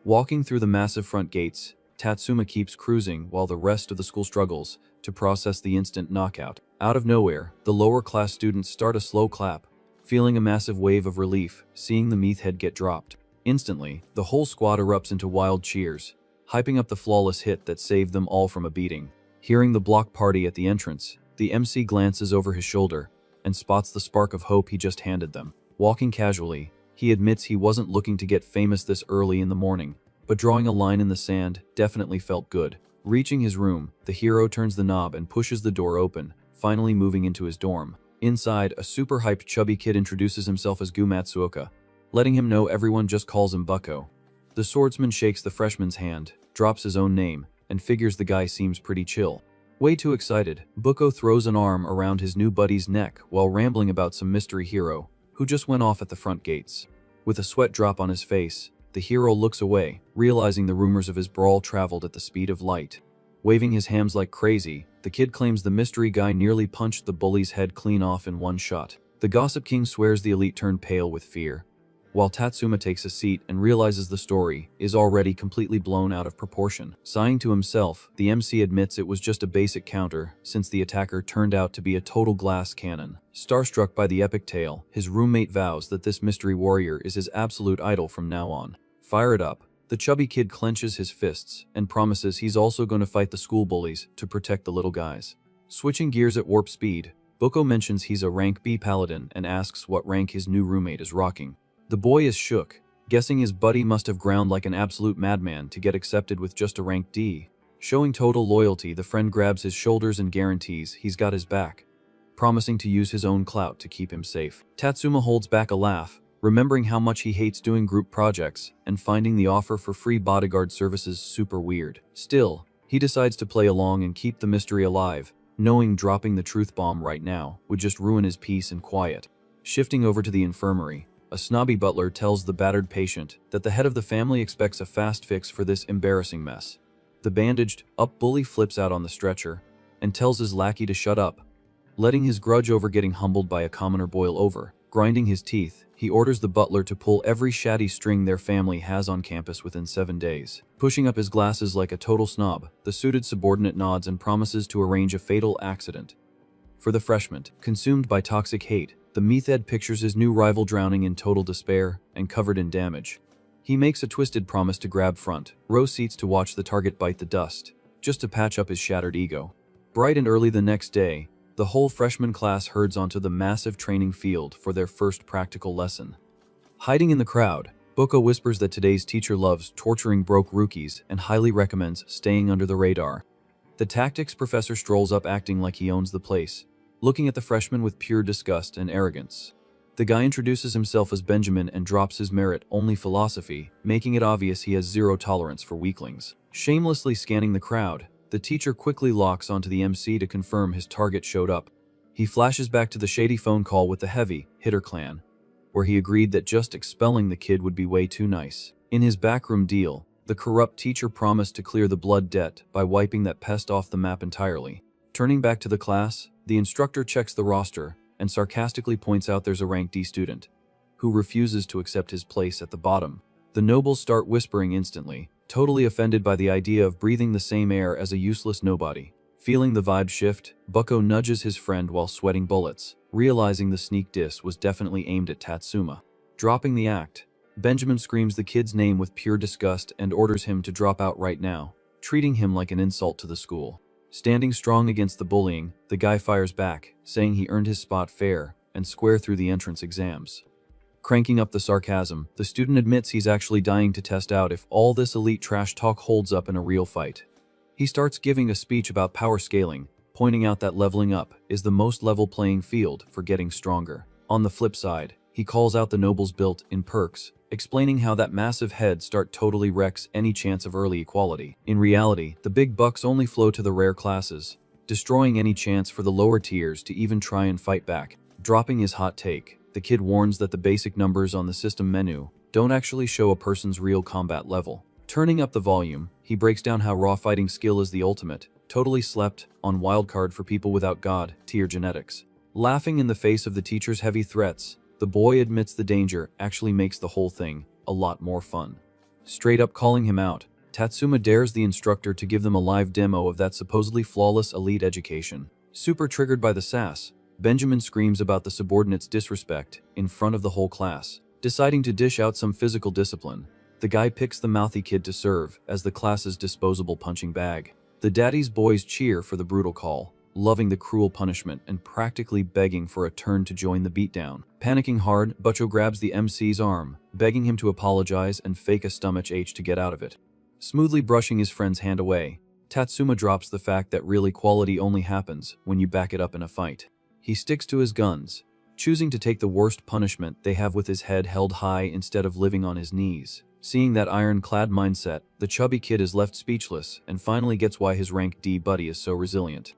Walking through the massive front gates, Tatsuma keeps cruising while the rest of the school struggles to process the instant knockout. Out of nowhere, the lower-class students start a slow clap, feeling a massive wave of relief seeing the meathead get dropped. Instantly, the whole squad erupts into wild cheers, hyping up the flawless hit that saved them all from a beating. Hearing the block party at the entrance, the MC glances over his shoulder and spots the spark of hope he just handed them. Walking casually, he admits he wasn't looking to get famous this early in the morning, but drawing a line in the sand definitely felt good. Reaching his room, the hero turns the knob and pushes the door open, finally moving into his dorm. Inside, a super hyped chubby kid introduces himself as Gu Matsuoka, letting him know everyone just calls him Bucko. The swordsman shakes the freshman's hand, drops his own name, and figures the guy seems pretty chill. Way too excited, Bucko throws an arm around his new buddy's neck while rambling about some mystery hero who just went off at the front gates. With a sweat drop on his face, the hero looks away, realizing the rumors of his brawl traveled at the speed of light. Waving his hams like crazy, the kid claims the mystery guy nearly punched the bully's head clean off in one shot. The Gossip King swears the elite turned pale with fear, while Tatsuma takes a seat and realizes the story is already completely blown out of proportion. Sighing to himself, the MC admits it was just a basic counter, since the attacker turned out to be a total glass cannon. Starstruck by the epic tale, his roommate vows that this mystery warrior is his absolute idol from now on. Fire it up, the chubby kid clenches his fists and promises he's also going to fight the school bullies to protect the little guys. Switching gears at warp speed, Bucko mentions he's a rank B paladin and asks what rank his new roommate is rocking. The boy is shook, guessing his buddy must have ground like an absolute madman to get accepted with just a rank D. Showing total loyalty, the friend grabs his shoulders and guarantees he's got his back, promising to use his own clout to keep him safe. Tatsuma holds back a laugh, remembering how much he hates doing group projects and finding the offer for free bodyguard services super weird. Still, he decides to play along and keep the mystery alive, knowing dropping the truth bomb right now would just ruin his peace and quiet. Shifting over to the infirmary, a snobby butler tells the battered patient that the head of the family expects a fast fix for this embarrassing mess. The bandaged up bully flips out on the stretcher and tells his lackey to shut up, letting his grudge over getting humbled by a commoner boil over. Grinding his teeth, he orders the butler to pull every shady string their family has on campus within 7 days. Pushing up his glasses like a total snob, the suited subordinate nods and promises to arrange a fatal accident for the freshman. Consumed by toxic hate, the meathead pictures his new rival drowning in total despair and covered in damage. He makes a twisted promise to grab front row seats to watch the target bite the dust, just to patch up his shattered ego. Bright and early the next day, the whole freshman class herds onto the massive training field for their first practical lesson. Hiding in the crowd, Bucko whispers that today's teacher loves torturing broke rookies and highly recommends staying under the radar. The tactics professor strolls up acting like he owns the place, looking at the freshman with pure disgust and arrogance. The guy introduces himself as Benjamin and drops his merit-only philosophy, making it obvious he has zero tolerance for weaklings. Shamelessly scanning the crowd, the teacher quickly locks onto the MC to confirm his target showed up. He flashes back to the shady phone call with the heavy hitter clan, where he agreed that just expelling the kid would be way too nice. In his backroom deal, the corrupt teacher promised to clear the blood debt by wiping that pest off the map entirely. Turning back to the class, the instructor checks the roster and sarcastically points out there's a rank D student who refuses to accept his place at the bottom. The nobles start whispering instantly, totally offended by the idea of breathing the same air as a useless nobody. Feeling the vibe shift, Bucko nudges his friend while sweating bullets, realizing the sneak diss was definitely aimed at Tatsuma. Dropping the act, Benjamin screams the kid's name with pure disgust and orders him to drop out right now, treating him like an insult to the school. Standing strong against the bullying, the guy fires back, saying he earned his spot fair and square through the entrance exams. Cranking up the sarcasm, the student admits he's actually dying to test out if all this elite trash talk holds up in a real fight. He starts giving a speech about power scaling, pointing out that leveling up is the most level playing field for getting stronger. On the flip side, he calls out the nobles built-in perks, explaining how that massive head start totally wrecks any chance of early equality. In reality, the big bucks only flow to the rare classes, destroying any chance for the lower tiers to even try and fight back. Dropping his hot take, the kid warns that the basic numbers on the system menu don't actually show a person's real combat level. Turning up the volume, he breaks down how raw fighting skill is the ultimate, totally slept on wildcard for people without god-tier genetics. Laughing in the face of the teacher's heavy threats, the boy admits the danger actually makes the whole thing a lot more fun. Straight up calling him out, Tatsuma dares the instructor to give them a live demo of that supposedly flawless elite education. Super triggered by the sass, Benjamin screams about the subordinate's disrespect in front of the whole class. Deciding to dish out some physical discipline, the guy picks the mouthy kid to serve as the class's disposable punching bag. The daddy's boys cheer for the brutal call, loving the cruel punishment and practically begging for a turn to join the beatdown. Panicking hard, Butcho grabs the MC's arm, begging him to apologize and fake a stomach ache to get out of it. Smoothly brushing his friend's hand away, Tatsuma drops the fact that real equality only happens when you back it up in a fight. He sticks to his guns, choosing to take the worst punishment they have with his head held high instead of living on his knees. Seeing that ironclad mindset, the chubby kid is left speechless and finally gets why his rank D buddy is so resilient.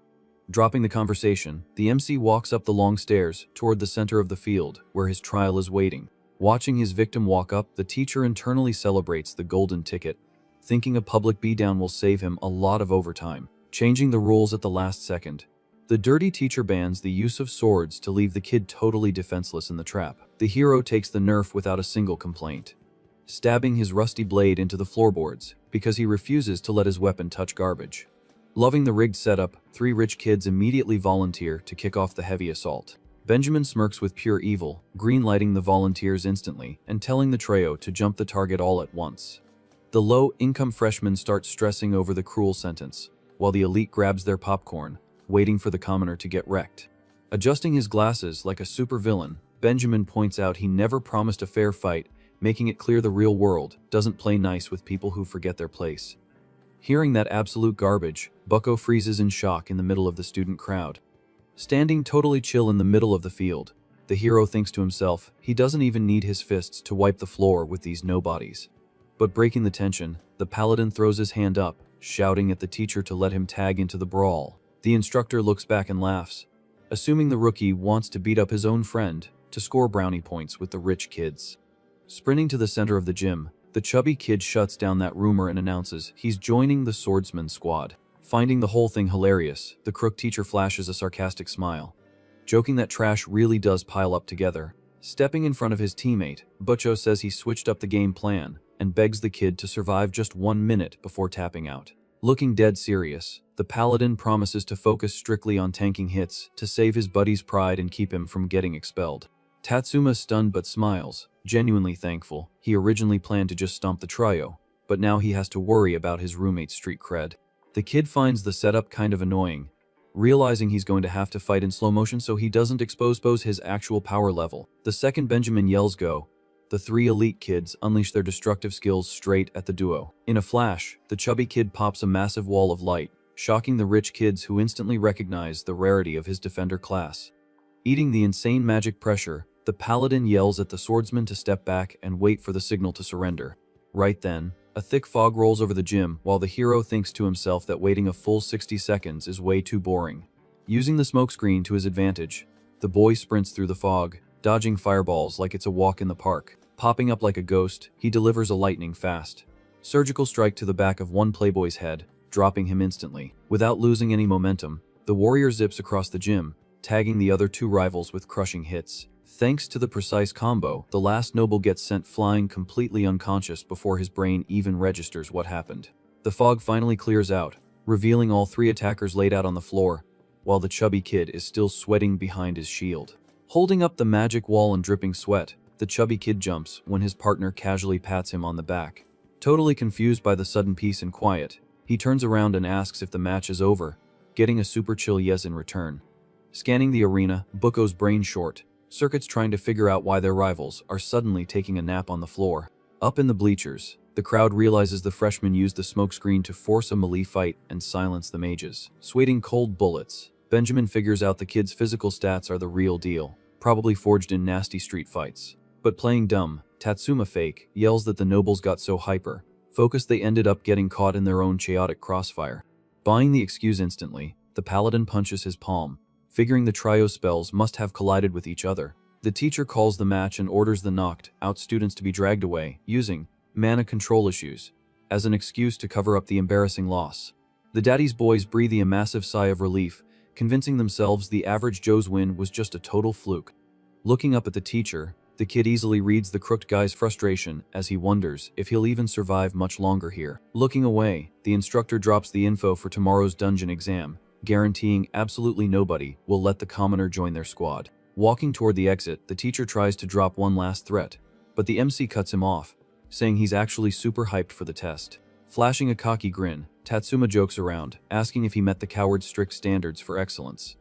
Dropping the conversation, the MC walks up the long stairs toward the center of the field where his trial is waiting. Watching his victim walk up, the teacher internally celebrates the golden ticket, thinking a public beatdown will save him a lot of overtime. Changing the rules at the last second, the dirty teacher bans the use of swords to leave the kid totally defenseless in the trap. The hero takes the nerf without a single complaint, stabbing his rusty blade into the floorboards because he refuses to let his weapon touch garbage. Loving the rigged setup, 3 rich kids immediately volunteer to kick off the heavy assault. Benjamin smirks with pure evil, green-lighting the volunteers instantly and telling the trio to jump the target all at once. The low-income freshmen start stressing over the cruel sentence, while the elite grabs their popcorn, waiting for the commoner to get wrecked. Adjusting his glasses like a supervillain, Benjamin points out he never promised a fair fight, making it clear the real world doesn't play nice with people who forget their place. Hearing that absolute garbage, Bucko freezes in shock in the middle of the student crowd. Standing totally chill in the middle of the field, the hero thinks to himself he doesn't even need his fists to wipe the floor with these nobodies. But breaking the tension, the paladin throws his hand up, shouting at the teacher to let him tag into the brawl. The instructor looks back and laughs, assuming the rookie wants to beat up his own friend to score brownie points with the rich kids. Sprinting to the center of the gym, the chubby kid shuts down that rumor and announces he's joining the swordsman squad. Finding the whole thing hilarious, the crook teacher flashes a sarcastic smile, joking that trash really does pile up together. Stepping in front of his teammate, Butcho says he switched up the game plan and begs the kid to survive just 1 minute before tapping out. Looking dead serious, the paladin promises to focus strictly on tanking hits to save his buddy's pride and keep him from getting expelled. Tatsuma's stunned but smiles, genuinely thankful. He originally planned to just stomp the trio, but now he has to worry about his roommate's street cred. The kid finds the setup kind of annoying, realizing he's going to have to fight in slow motion so he doesn't expose his actual power level. The second Benjamin yells go, the 3 elite kids unleash their destructive skills straight at the duo. In a flash, the chubby kid pops a massive wall of light, shocking the rich kids who instantly recognize the rarity of his defender class. Eating the insane magic pressure, the paladin yells at the swordsman to step back and wait for the signal to surrender. Right then, a thick fog rolls over the gym while the hero thinks to himself that waiting a full 60 seconds is way too boring. Using the smokescreen to his advantage, the boy sprints through the fog, dodging fireballs like it's a walk in the park. Popping up like a ghost, he delivers a lightning-fast surgical strike to the back of one playboy's head, dropping him instantly. Without losing any momentum, the warrior zips across the gym, tagging the other 2 rivals with crushing hits. Thanks to the precise combo, the last noble gets sent flying completely unconscious before his brain even registers what happened. The fog finally clears out, revealing all 3 attackers laid out on the floor, while the chubby kid is still sweating behind his shield. Holding up the magic wall and dripping sweat, the chubby kid jumps when his partner casually pats him on the back. Totally confused by the sudden peace and quiet, he turns around and asks if the match is over, getting a super chill yes in return. Scanning the arena, Buko's brain short, circuits trying to figure out why their rivals are suddenly taking a nap on the floor. Up in the bleachers, the crowd realizes the freshmen used the smokescreen to force a melee fight and silence the mages. Sweating cold bullets, Benjamin figures out the kid's physical stats are the real deal, probably forged in nasty street fights. But playing dumb, Tatsuma fake yells that the nobles got so hyper focused they ended up getting caught in their own chaotic crossfire. Buying the excuse instantly, the paladin punches his palm, figuring the trio spells must have collided with each other. The teacher calls the match and orders the knocked out students to be dragged away, using mana control issues as an excuse to cover up the embarrassing loss. The daddy's boys breathe a massive sigh of relief, convincing themselves the average Joe's win was just a total fluke. Looking up at the teacher, the kid easily reads the crooked guy's frustration as he wonders if he'll even survive much longer here. Looking away, the instructor drops the info for tomorrow's dungeon exam, guaranteeing absolutely nobody will let the commoner join their squad. Walking toward the exit, the teacher tries to drop one last threat, but the MC cuts him off, saying he's actually super hyped for the test. Flashing a cocky grin, Tatsuma jokes around, asking if he met the coward's strict standards for excellence.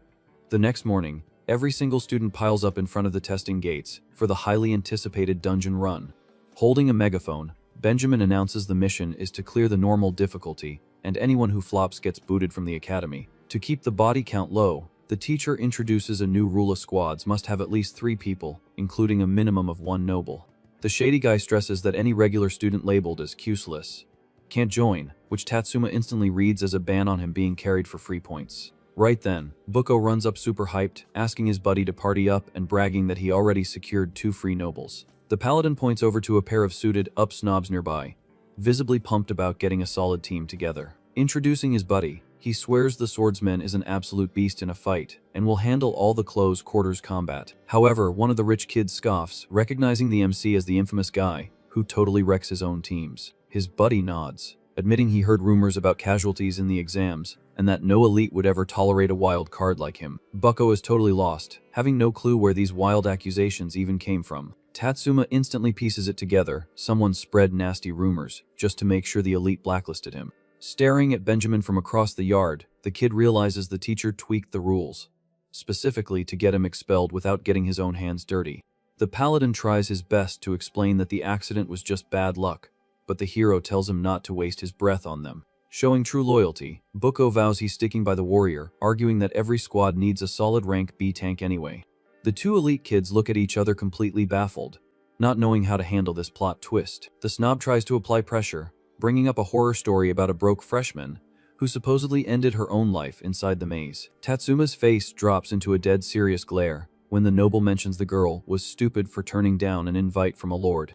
The next morning, every single student piles up in front of the testing gates for the highly anticipated dungeon run. Holding a megaphone, Benjamin announces the mission is to clear the normal difficulty, and anyone who flops gets booted from the academy. To keep the body count low, the teacher introduces a new rule: of squads must have at least 3 people, including a minimum of 1 noble. The shady guy stresses that any regular student labeled as useless can't join, which Tatsuma instantly reads as a ban on him being carried for free points. Right then, Buko runs up super hyped, asking his buddy to party up and bragging that he already secured 2 free nobles. The paladin points over to a pair of suited up snobs nearby, visibly pumped about getting a solid team together. Introducing his buddy, he swears the swordsman is an absolute beast in a fight and will handle all the close quarters combat. However, one of the rich kids scoffs, recognizing the MC as the infamous guy who totally wrecks his own teams. His buddy nods, admitting he heard rumors about casualties in the exams and that no elite would ever tolerate a wild card like him. Buko is totally lost, having no clue where these wild accusations even came from. Tatsuma instantly pieces it together: someone spread nasty rumors just to make sure the elite blacklisted him. Staring at Benjamin from across the yard, the kid realizes the teacher tweaked the rules, specifically to get him expelled without getting his own hands dirty. The paladin tries his best to explain that the accident was just bad luck, but the hero tells him not to waste his breath on them. Showing true loyalty, Buko vows he's sticking by the warrior, arguing that every squad needs a solid rank B tank anyway. The 2 elite kids look at each other completely baffled, not knowing how to handle this plot twist. The snob tries to apply pressure, bringing up a horror story about a broke freshman who supposedly ended her own life inside the maze. Tatsuma's face drops into a dead serious glare when the noble mentions the girl was stupid for turning down an invite from a lord.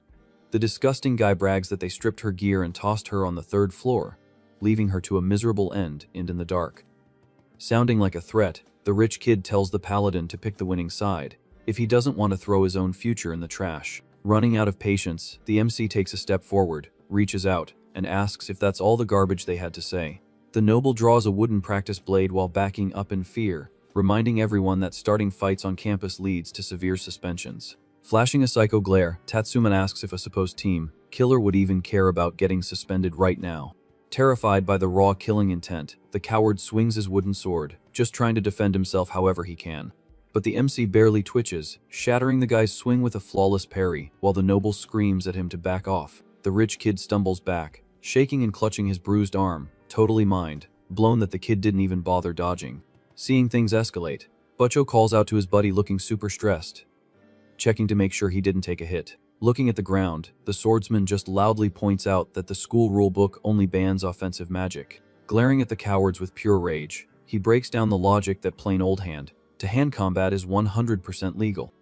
The disgusting guy brags that they stripped her gear and tossed her on the 3rd floor, leaving her to a miserable end and in the dark. Sounding like a threat, the rich kid tells the paladin to pick the winning side if he doesn't want to throw his own future in the trash. Running out of patience, the MC takes a step forward, reaches out, and asks if that's all the garbage they had to say. The noble draws a wooden practice blade while backing up in fear, reminding everyone that starting fights on campus leads to severe suspensions. Flashing a psycho glare, Tatsuma asks if a supposed team killer would even care about getting suspended right now. Terrified by the raw killing intent, the coward swings his wooden sword, just trying to defend himself however he can. But the MC barely twitches, shattering the guy's swing with a flawless parry, while the noble screams at him to back off. The rich kid stumbles back, shaking and clutching his bruised arm, totally mind blown that the kid didn't even bother dodging. Seeing things escalate, Butcho calls out to his buddy looking super stressed, checking to make sure he didn't take a hit. Looking at the ground, the swordsman just loudly points out that the school rulebook only bans offensive magic. Glaring at the cowards with pure rage, he breaks down the logic that plain old hand-to-hand combat is 100% legal.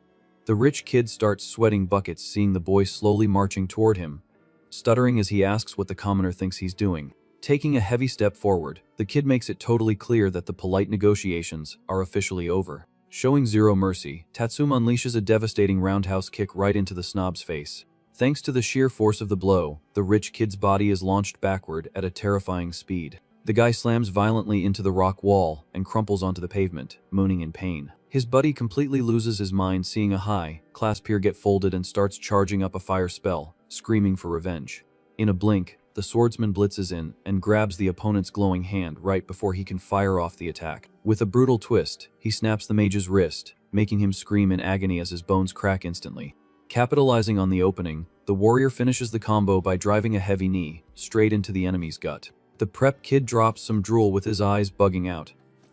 The rich kid starts sweating buckets seeing the boy slowly marching toward him, stuttering as he asks what the commoner thinks he's doing. Taking a heavy step forward, the kid makes it totally clear that the polite negotiations are officially over. Showing zero mercy, Tatsuma unleashes a devastating roundhouse kick right into the snob's face. Thanks to the sheer force of the blow, the rich kid's body is launched backward at a terrifying speed. The guy slams violently into the rock wall and crumples onto the pavement, moaning in pain. His buddy completely loses his mind seeing a high-class peer get folded and starts charging up a fire spell, screaming for revenge. In a blink, the swordsman blitzes in and grabs the opponent's glowing hand right before he can fire off the attack. With a brutal twist, he snaps the mage's wrist, making him scream in agony as his bones crack instantly. Capitalizing on the opening, the warrior finishes the combo by driving a heavy knee straight into the enemy's gut. The prep kid drops some drool with his eyes bugging out,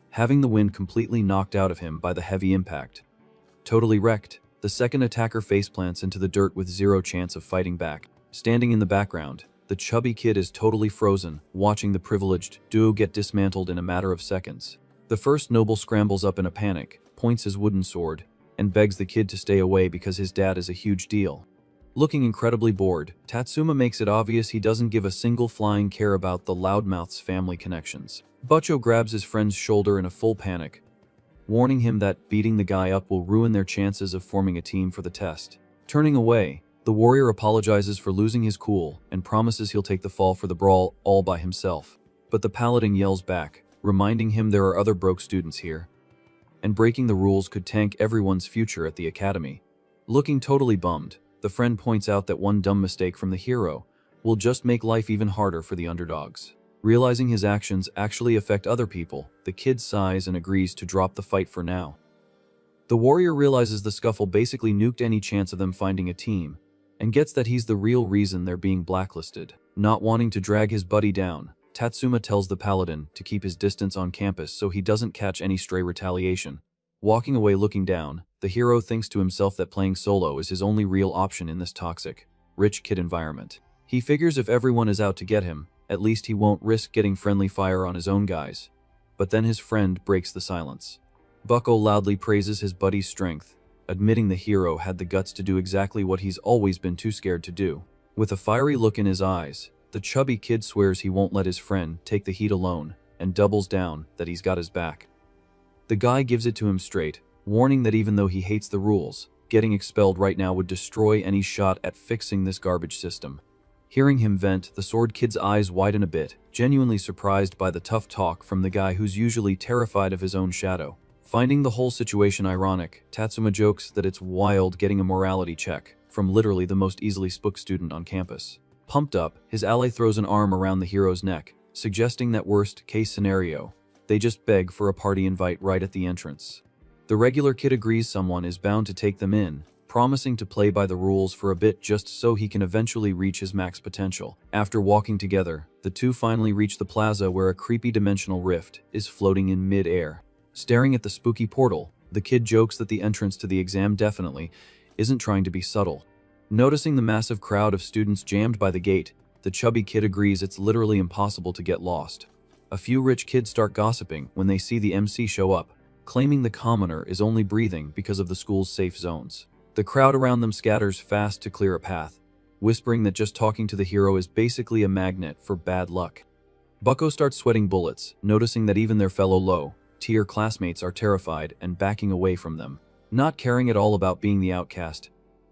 having the wind completely knocked out of him by the heavy impact. Totally wrecked, the second attacker faceplants into the dirt with zero chance of fighting back. Standing in the background, the chubby kid is totally frozen, watching the privileged duo get dismantled in a matter of seconds. The first noble scrambles up in a panic, points his wooden sword, and begs the kid to stay away because his dad is a huge deal. Looking incredibly bored, Tatsuma makes it obvious he doesn't give a single flying care about the loudmouth's family connections. Butcho grabs his friend's shoulder in a full panic, warning him that beating the guy up will ruin their chances of forming a team for the test. Turning away, the warrior apologizes for losing his cool and promises he'll take the fall for the brawl all by himself. But the paladin yells back, reminding him there are other broke students here, and breaking the rules could tank everyone's future at the academy. Looking totally bummed, the friend points out that one dumb mistake from the hero will just make life even harder for the underdogs. Realizing his actions actually affect other people, the kid sighs and agrees to drop the fight for now. The warrior realizes the scuffle basically nuked any chance of them finding a team, and gets that he's the real reason they're being blacklisted. Not wanting to drag his buddy down, Tatsuma tells the paladin to keep his distance on campus so he doesn't catch any stray retaliation. Walking away looking down, the hero thinks to himself that playing solo is his only real option in this toxic, rich kid environment. He figures if everyone is out to get him, at least he won't risk getting friendly fire on his own guys. But then his friend breaks the silence. Bucko loudly praises his buddy's strength, admitting the hero had the guts to do exactly what he's always been too scared to do. With a fiery look in his eyes, the chubby kid swears he won't let his friend take the heat alone, and doubles down that he's got his back. The guy gives it to him straight, warning that even though he hates the rules, getting expelled right now would destroy any shot at fixing this garbage system. Hearing him vent, the sword kid's eyes widen a bit, genuinely surprised by the tough talk from the guy who's usually terrified of his own shadow. Finding the whole situation ironic, Tatsuma jokes that it's wild getting a morality check from literally the most easily spooked student on campus. Pumped up, his ally throws an arm around the hero's neck, suggesting that worst-case scenario, they just beg for a party invite right at the entrance. The regular kid agrees someone is bound to take them in, promising to play by the rules for a bit just so he can eventually reach his max potential. After walking together, the two finally reach the plaza where a creepy dimensional rift is floating in mid-air. Staring at the spooky portal, the kid jokes that the entrance to the exam definitely isn't trying to be subtle. Noticing the massive crowd of students jammed by the gate, the chubby kid agrees it's literally impossible to get lost. A few rich kids start gossiping when they see the MC show up, claiming the commoner is only breathing because of the school's safe zones. The crowd around them scatters fast to clear a path, whispering that just talking to the hero is basically a magnet for bad luck. Bucko starts sweating bullets, noticing that even their fellow low-tier classmates are terrified and backing away from them. Not caring at all about being the outcast,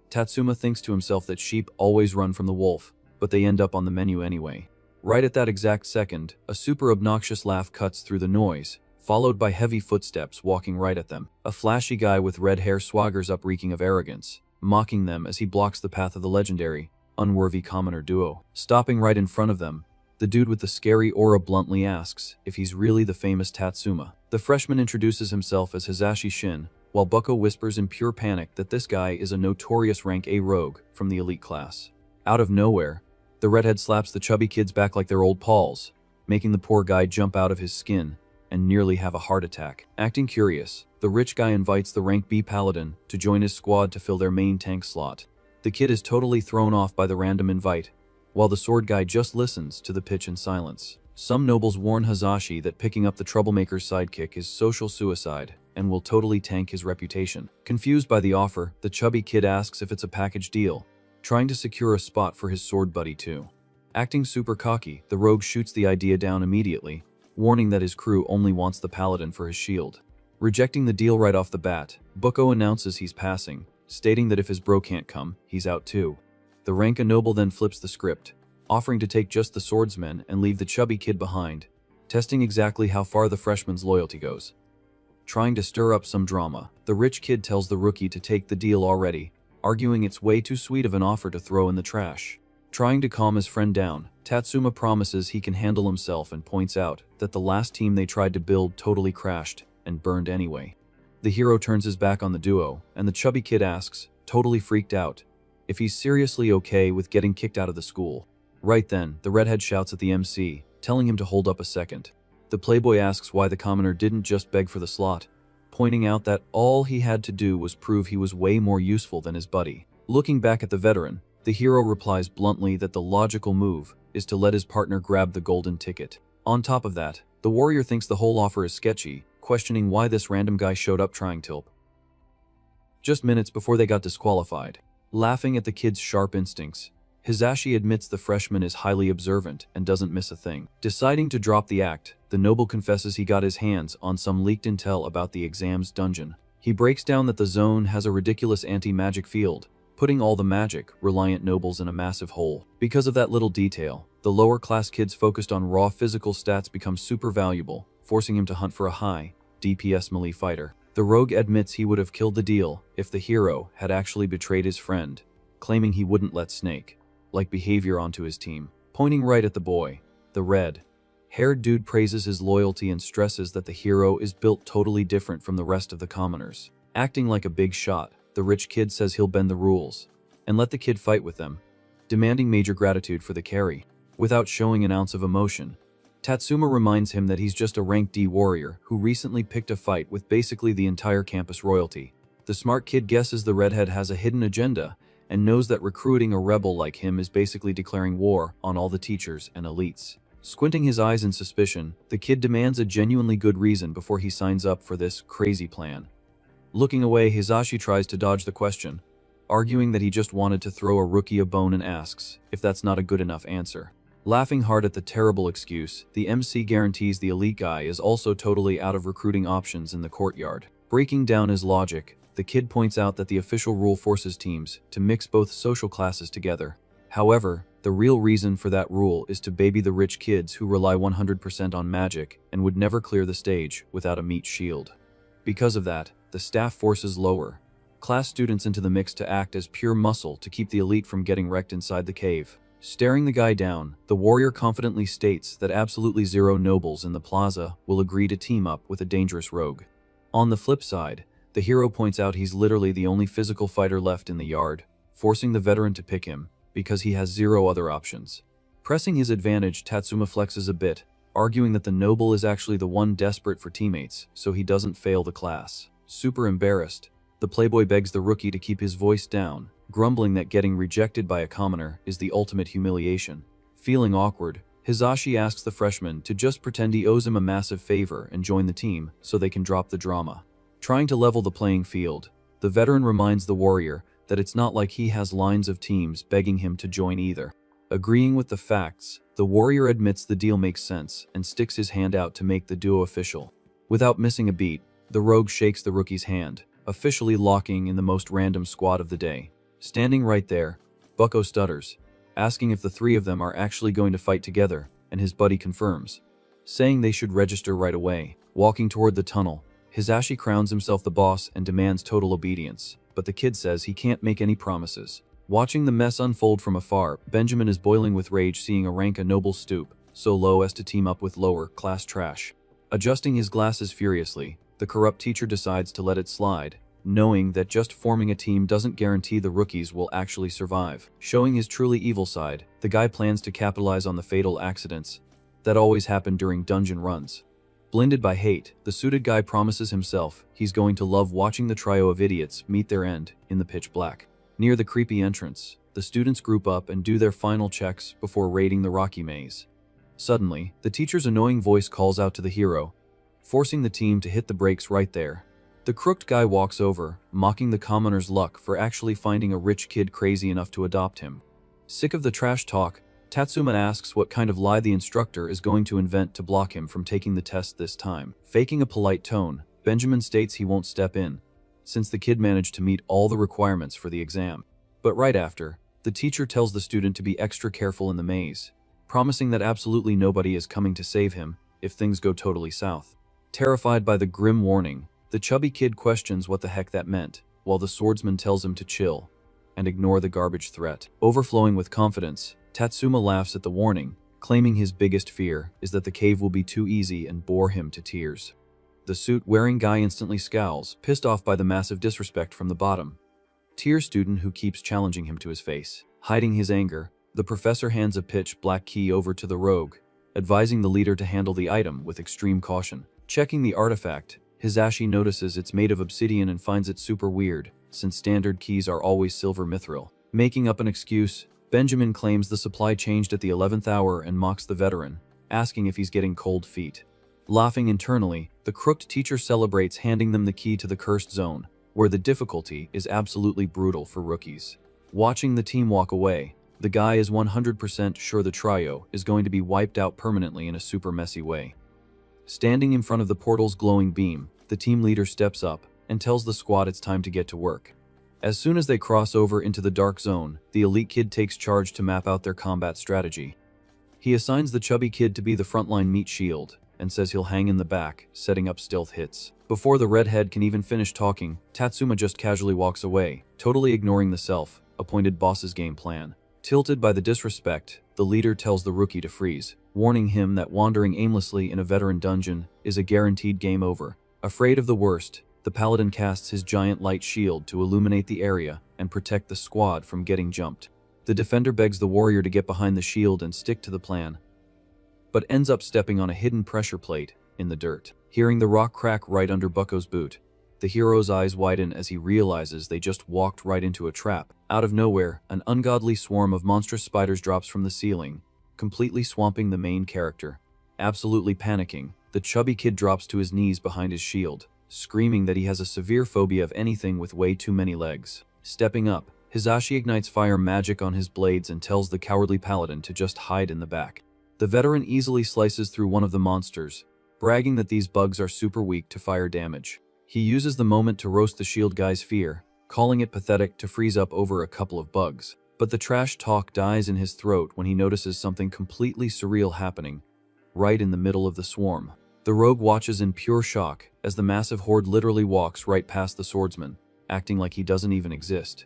Tatsuma thinks to himself that sheep always run from the wolf, but they end up on the menu anyway. Right at that exact second, a super obnoxious laugh cuts through the noise, followed by heavy footsteps walking right at them. A flashy guy with red hair swaggers up reeking of arrogance, mocking them as he blocks the path of the legendary, unworthy commoner duo. Stopping right in front of them, the dude with the scary aura bluntly asks if he's really the famous Tatsuma. The freshman introduces himself as Hisashi Shin, while Bucko whispers in pure panic that this guy is a notorious rank A rogue from the elite class. Out of nowhere, the redhead slaps the chubby kids back like they're old pals, making the poor guy jump out of his skin and nearly have a heart attack. Acting curious, the rich guy invites the rank B paladin to join his squad to fill their main tank slot. The kid is totally thrown off by the random invite, while the sword guy just listens to the pitch in silence. Some nobles warn Hisashi that picking up the troublemaker's sidekick is social suicide and will totally tank his reputation. Confused by the offer, the chubby kid asks if it's a package deal, trying to secure a spot for his sword buddy too. Acting super cocky, the rogue shoots the idea down immediately, warning that his crew only wants the paladin for his shield. Rejecting the deal right off the bat, Bucko announces he's passing, stating that if his bro can't come, he's out too. The rank A noble then flips the script, offering to take just the swordsmen and leave the chubby kid behind, testing exactly how far the freshman's loyalty goes. Trying to stir up some drama, the rich kid tells the rookie to take the deal already, arguing it's way too sweet of an offer to throw in the trash. Trying to calm his friend down, Tatsuma promises he can handle himself and points out that the last team they tried to build totally crashed and burned anyway. The hero turns his back on the duo, and the chubby kid asks, totally freaked out, if he's seriously okay with getting kicked out of the school. Right then, the redhead shouts at the MC, telling him to hold up a second. The playboy asks why the commoner didn't just beg for the slot, pointing out that all he had to do was prove he was way more useful than his buddy. Looking back at the veteran, the hero replies bluntly that the logical move is to let his partner grab the golden ticket. On top of that, the warrior thinks the whole offer is sketchy, questioning why this random guy showed up trying to help. Just minutes before they got disqualified. Laughing at the kid's sharp instincts, Hisashi admits the freshman is highly observant and doesn't miss a thing. Deciding to drop the act, the noble confesses he got his hands on some leaked intel about the exam's dungeon. He breaks down that the zone has a ridiculous anti-magic field, putting all the magic-reliant nobles in a massive hole. Because of that little detail, the lower-class kids focused on raw physical stats become super valuable, forcing him to hunt for a high DPS melee fighter. The rogue admits he would have killed the deal if the hero had actually betrayed his friend, claiming he wouldn't let snake-like behavior onto his team. Pointing right at the boy, the red-haired dude praises his loyalty and stresses that the hero is built totally different from the rest of the commoners. Acting like a big shot, the rich kid says he'll bend the rules and let the kid fight with them, demanding major gratitude for the carry. Without showing an ounce of emotion, Tatsuma reminds him that he's just a rank D warrior who recently picked a fight with basically the entire campus royalty. The smart kid guesses the redhead has a hidden agenda and knows that recruiting a rebel like him is basically declaring war on all the teachers and elites. Squinting his eyes in suspicion, the kid demands a genuinely good reason before he signs up for this crazy plan. Looking away, Hisashi tries to dodge the question, arguing that he just wanted to throw a rookie a bone and asks if that's not a good enough answer. Laughing hard at the terrible excuse, the MC guarantees the elite guy is also totally out of recruiting options in the courtyard. Breaking down his logic, the kid points out that the official rule forces teams to mix both social classes together. However, the real reason for that rule is to baby the rich kids who rely 100% on magic and would never clear the stage without a meat shield. Because of that, the staff forces lower class students into the mix to act as pure muscle to keep the elite from getting wrecked inside the cave. Staring the guy down, the warrior confidently states that absolutely zero nobles in the plaza will agree to team up with a dangerous rogue. On the flip side, the hero points out he's literally the only physical fighter left in the yard, forcing the veteran to pick him because he has zero other options. Pressing his advantage, Tatsuma flexes a bit, arguing that the noble is actually the one desperate for teammates so he doesn't fail the class. Super embarrassed, the playboy begs the rookie to keep his voice down, grumbling that getting rejected by a commoner is the ultimate humiliation. Feeling awkward, Hisashi asks the freshman to just pretend he owes him a massive favor and join the team so they can drop the drama. Trying to level the playing field, the veteran reminds the warrior that it's not like he has lines of teams begging him to join either. Agreeing with the facts, the warrior admits the deal makes sense and sticks his hand out to make the duo official. Without missing a beat, the rogue shakes the rookie's hand, officially locking in the most random squad of the day. Standing right there, Bucko stutters, asking if the three of them are actually going to fight together, and his buddy confirms, saying they should register right away. Walking toward the tunnel, Hisashi crowns himself the boss and demands total obedience, but the kid says he can't make any promises. Watching the mess unfold from afar, Benjamin is boiling with rage seeing a rank a noble stoop so low as to team up with lower-class trash. Adjusting his glasses furiously, the corrupt teacher decides to let it slide, knowing that just forming a team doesn't guarantee the rookies will actually survive. Showing his truly evil side, the guy plans to capitalize on the fatal accidents that always happen during dungeon runs. Blinded by hate, the suited guy promises himself he's going to love watching the trio of idiots meet their end in the pitch black. Near the creepy entrance, the students group up and do their final checks before raiding the rocky maze. Suddenly, the teacher's annoying voice calls out to the hero, forcing the team to hit the brakes right there. The crooked guy walks over, mocking the commoner's luck for actually finding a rich kid crazy enough to adopt him. Sick of the trash talk, Tatsuma asks what kind of lie the instructor is going to invent to block him from taking the test this time. Faking a polite tone, Benjamin states he won't step in, since the kid managed to meet all the requirements for the exam. But right after, the teacher tells the student to be extra careful in the maze, promising that absolutely nobody is coming to save him if things go totally south. Terrified by the grim warning, the chubby kid questions what the heck that meant, while the swordsman tells him to chill and ignore the garbage threat. Overflowing with confidence, Tatsuma laughs at the warning, claiming his biggest fear is that the cave will be too easy and bore him to tears. The suit-wearing guy instantly scowls, pissed off by the massive disrespect from the bottom tier student who keeps challenging him to his face. Hiding his anger, the professor hands a pitch black key over to the rogue, advising the leader to handle the item with extreme caution. Checking the artifact, Hisashi notices it's made of obsidian and finds it super weird, since standard keys are always silver mithril. Making up an excuse, Benjamin claims the supply changed at the 11th hour and mocks the veteran, asking if he's getting cold feet. Laughing internally, the crooked teacher celebrates handing them the key to the cursed zone, where the difficulty is absolutely brutal for rookies. Watching the team walk away, the guy is 100% sure the trio is going to be wiped out permanently in a super messy way. Standing in front of the portal's glowing beam, the team leader steps up and tells the squad it's time to get to work. As soon as they cross over into the dark zone, the elite kid takes charge to map out their combat strategy. He assigns the chubby kid to be the frontline meat shield, and says he'll hang in the back, setting up stealth hits. Before the redhead can even finish talking, Tatsuma just casually walks away, totally ignoring the self-appointed boss's game plan. Tilted by the disrespect, the leader tells the rookie to freeze, warning him that wandering aimlessly in a veteran dungeon is a guaranteed game over. Afraid of the worst, the paladin casts his giant light shield to illuminate the area and protect the squad from getting jumped. The defender begs the warrior to get behind the shield and stick to the plan, but ends up stepping on a hidden pressure plate in the dirt. Hearing the rock crack right under Bucko's boot, the hero's eyes widen as he realizes they just walked right into a trap. Out of nowhere, an ungodly swarm of monstrous spiders drops from the ceiling, completely swamping the main character. Absolutely panicking, the chubby kid drops to his knees behind his shield, screaming that he has a severe phobia of anything with way too many legs. Stepping up, Hisashi ignites fire magic on his blades and tells the cowardly paladin to just hide in the back. The veteran easily slices through one of the monsters, bragging that these bugs are super weak to fire damage. He uses the moment to roast the shield guy's fear, calling it pathetic to freeze up over a couple of bugs. But the trash talk dies in his throat when he notices something completely surreal happening, right in the middle of the swarm. The rogue watches in pure shock as the massive horde literally walks right past the swordsman, acting like he doesn't even exist.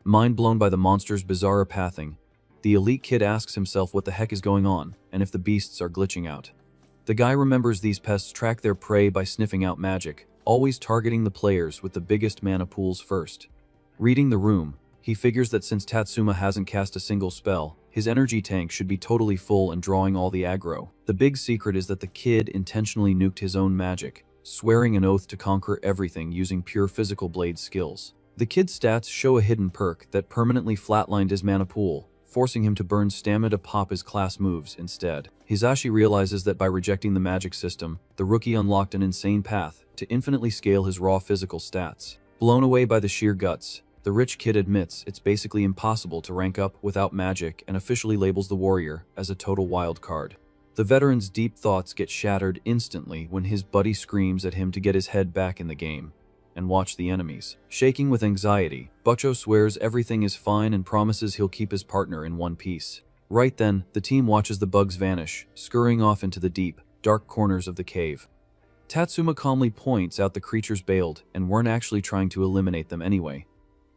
Mind blown by the monster's bizarre pathing, the elite kid asks himself what the heck is going on and if the beasts are glitching out. The guy remembers these pests track their prey by sniffing out magic, always targeting the players with the biggest mana pools first. Reading the room, he figures that since Tatsuma hasn't cast a single spell, his energy tank should be totally full and drawing all the aggro. The big secret is that the kid intentionally nuked his own magic, swearing an oath to conquer everything using pure physical blade skills. The kid's stats show a hidden perk that permanently flatlined his mana pool, forcing him to burn stamina to pop his class moves instead. Hisashi realizes that by rejecting the magic system, the rookie unlocked an insane path to infinitely scale his raw physical stats. Blown away by the sheer guts, the rich kid admits it's basically impossible to rank up without magic and officially labels the warrior as a total wild card. The veteran's deep thoughts get shattered instantly when his buddy screams at him to get his head back in the game and watch the enemies. Shaking with anxiety, Butcho swears everything is fine and promises he'll keep his partner in one piece. Right then, the team watches the bugs vanish, scurrying off into the deep, dark corners of the cave. Tatsuma calmly points out the creatures bailed and weren't actually trying to eliminate them anyway.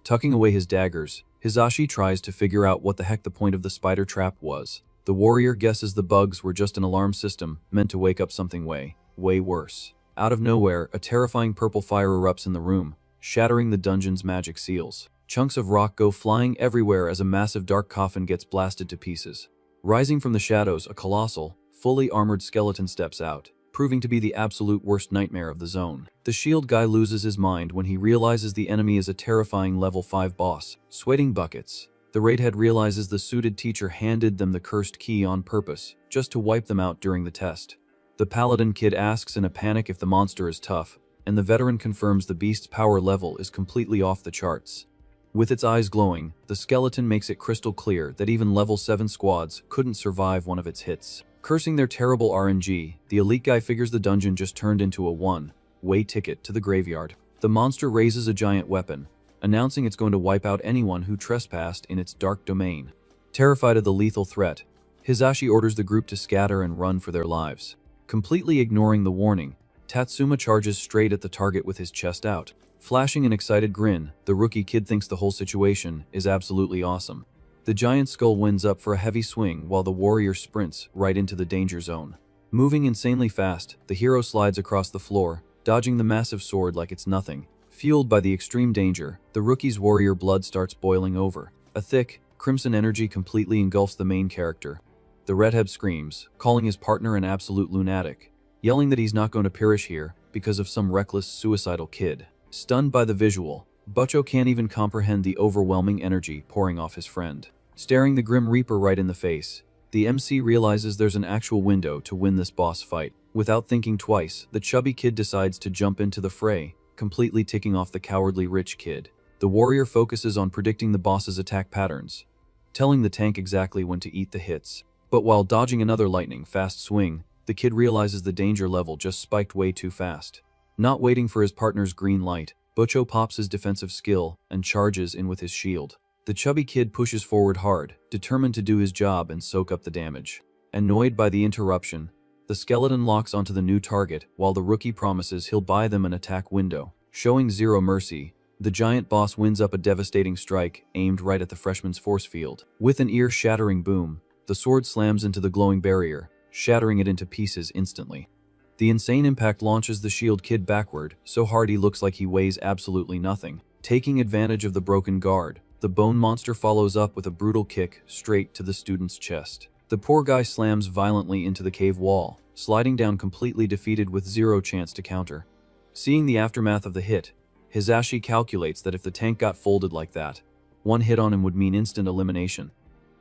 Tucking away his daggers, Hisashi tries to figure out what the heck the point of the spider trap was. The warrior guesses the bugs were just an alarm system meant to wake up something way worse. Out of nowhere, a terrifying purple fire erupts in the room, shattering the dungeon's magic seals. Chunks of rock go flying everywhere as a massive dark coffin gets blasted to pieces. Rising from the shadows, a colossal, fully armored skeleton steps out, proving to be the absolute worst nightmare of the zone. The shield guy loses his mind when he realizes the enemy is a terrifying level 5 boss. Sweating buckets, the raidhead realizes the suited teacher handed them the cursed key on purpose, just to wipe them out during the test. The paladin kid asks in a panic if the monster is tough, and the veteran confirms the beast's power level is completely off the charts. With its eyes glowing, the skeleton makes it crystal clear that even level 7 squads couldn't survive one of its hits. Cursing their terrible RNG, the elite guy figures the dungeon just turned into a one-way ticket to the graveyard. The monster raises a giant weapon, announcing it's going to wipe out anyone who trespassed in its dark domain. Terrified of the lethal threat, Hisashi orders the group to scatter and run for their lives. Completely ignoring the warning, Tatsuma charges straight at the target with his chest out. Flashing an excited grin, the rookie kid thinks the whole situation is absolutely awesome. The giant skull winds up for a heavy swing while the warrior sprints right into the danger zone. Moving insanely fast, the hero slides across the floor, dodging the massive sword like it's nothing. Fueled by the extreme danger, the rookie's warrior blood starts boiling over. A thick, crimson energy completely engulfs the main character. The redhead screams, calling his partner an absolute lunatic, yelling that he's not going to perish here because of some reckless, suicidal kid. Stunned by the visual, Butcho can't even comprehend the overwhelming energy pouring off his friend. Staring the Grim Reaper right in the face, the MC realizes there's an actual window to win this boss fight. Without thinking twice, the chubby kid decides to jump into the fray, completely ticking off the cowardly rich kid. The warrior focuses on predicting the boss's attack patterns, telling the tank exactly when to eat the hits. But while dodging another lightning-fast swing, the kid realizes the danger level just spiked way too fast. Not waiting for his partner's green light, Butcho pops his defensive skill and charges in with his shield. The chubby kid pushes forward hard, determined to do his job and soak up the damage. Annoyed by the interruption, the skeleton locks onto the new target while the rookie promises he'll buy them an attack window. Showing zero mercy, the giant boss winds up a devastating strike aimed right at the freshman's force field. With an ear-shattering boom, the sword slams into the glowing barrier, shattering it into pieces instantly. The insane impact launches the shield kid backward so hard he looks like he weighs absolutely nothing. Taking advantage of the broken guard, the bone monster follows up with a brutal kick straight to the student's chest. The poor guy slams violently into the cave wall, sliding down completely defeated with zero chance to counter. Seeing the aftermath of the hit, Hisashi calculates that if the tank got folded like that, one hit on him would mean instant elimination.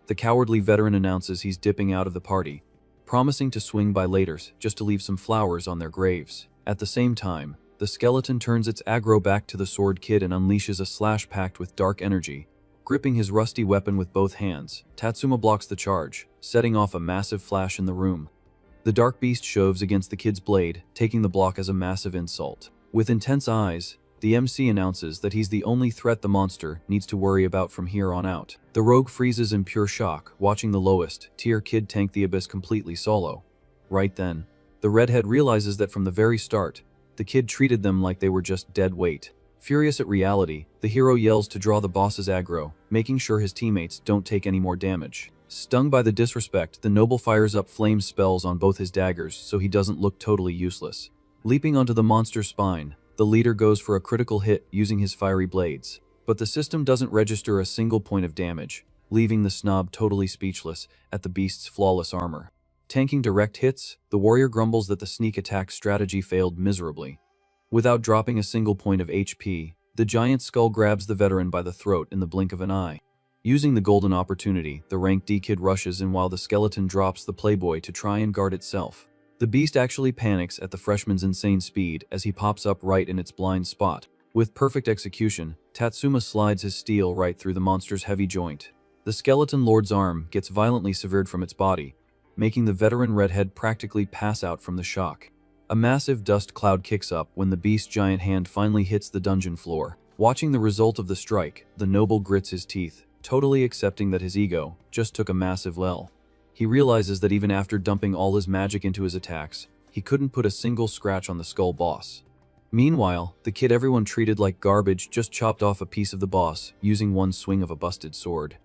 The cowardly veteran announces he's dipping out of the party, promising to swing by later just to leave some flowers on their graves. At the same time, the skeleton turns its aggro back to the sword kid and unleashes a slash packed with dark energy. Gripping his rusty weapon with both hands, Tatsuma blocks the charge, setting off a massive flash in the room. The dark beast shoves against the kid's blade, taking the block as a massive insult. With intense eyes, the MC announces that he's the only threat the monster needs to worry about from here on out. The rogue freezes in pure shock, watching the lowest tier kid tank the abyss completely solo. Right then, the redhead realizes that from the very start, the kid treated them like they were just dead weight. Furious at reality, the hero yells to draw the boss's aggro, making sure his teammates don't take any more damage. Stung by the disrespect, the noble fires up flame spells on both his daggers so he doesn't look totally useless. Leaping onto the monster's spine, the leader goes for a critical hit using his fiery blades. But the system doesn't register a single point of damage, leaving the snob totally speechless at the beast's flawless armor. Tanking direct hits, the warrior grumbles that the sneak attack strategy failed miserably. Without dropping a single point of HP, the giant skull grabs the veteran by the throat in the blink of an eye. Using the golden opportunity, the rank D kid rushes in while the skeleton drops the playboy to try and guard itself. The beast actually panics at the freshman's insane speed as he pops up right in its blind spot. With perfect execution, Tatsuma slides his steel right through the monster's heavy joint. The skeleton lord's arm gets violently severed from its body, making the veteran redhead practically pass out from the shock. A massive dust cloud kicks up when the beast's giant hand finally hits the dungeon floor. Watching the result of the strike, the noble grits his teeth, totally accepting that his ego just took a massive L. He realizes that even after dumping all his magic into his attacks, he couldn't put a single scratch on the skull boss. Meanwhile, the kid everyone treated like garbage just chopped off a piece of the boss using one swing of a busted sword.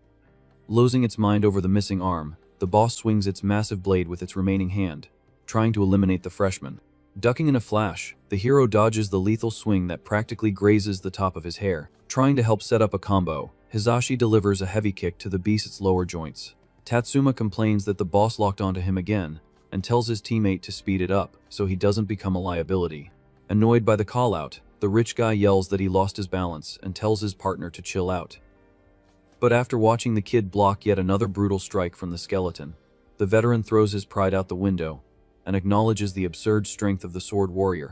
Losing its mind over the missing arm, the boss swings its massive blade with its remaining hand, trying to eliminate the freshman. Ducking in a flash, the hero dodges the lethal swing that practically grazes the top of his hair. Trying to help set up a combo, Hisashi delivers a heavy kick to the beast's lower joints. Tatsuma complains that the boss locked onto him again, and tells his teammate to speed it up so he doesn't become a liability. Annoyed by the call-out, the rich guy yells that he lost his balance and tells his partner to chill out. But after watching the kid block yet another brutal strike from the skeleton, the veteran throws his pride out the window and acknowledges the absurd strength of the sword warrior.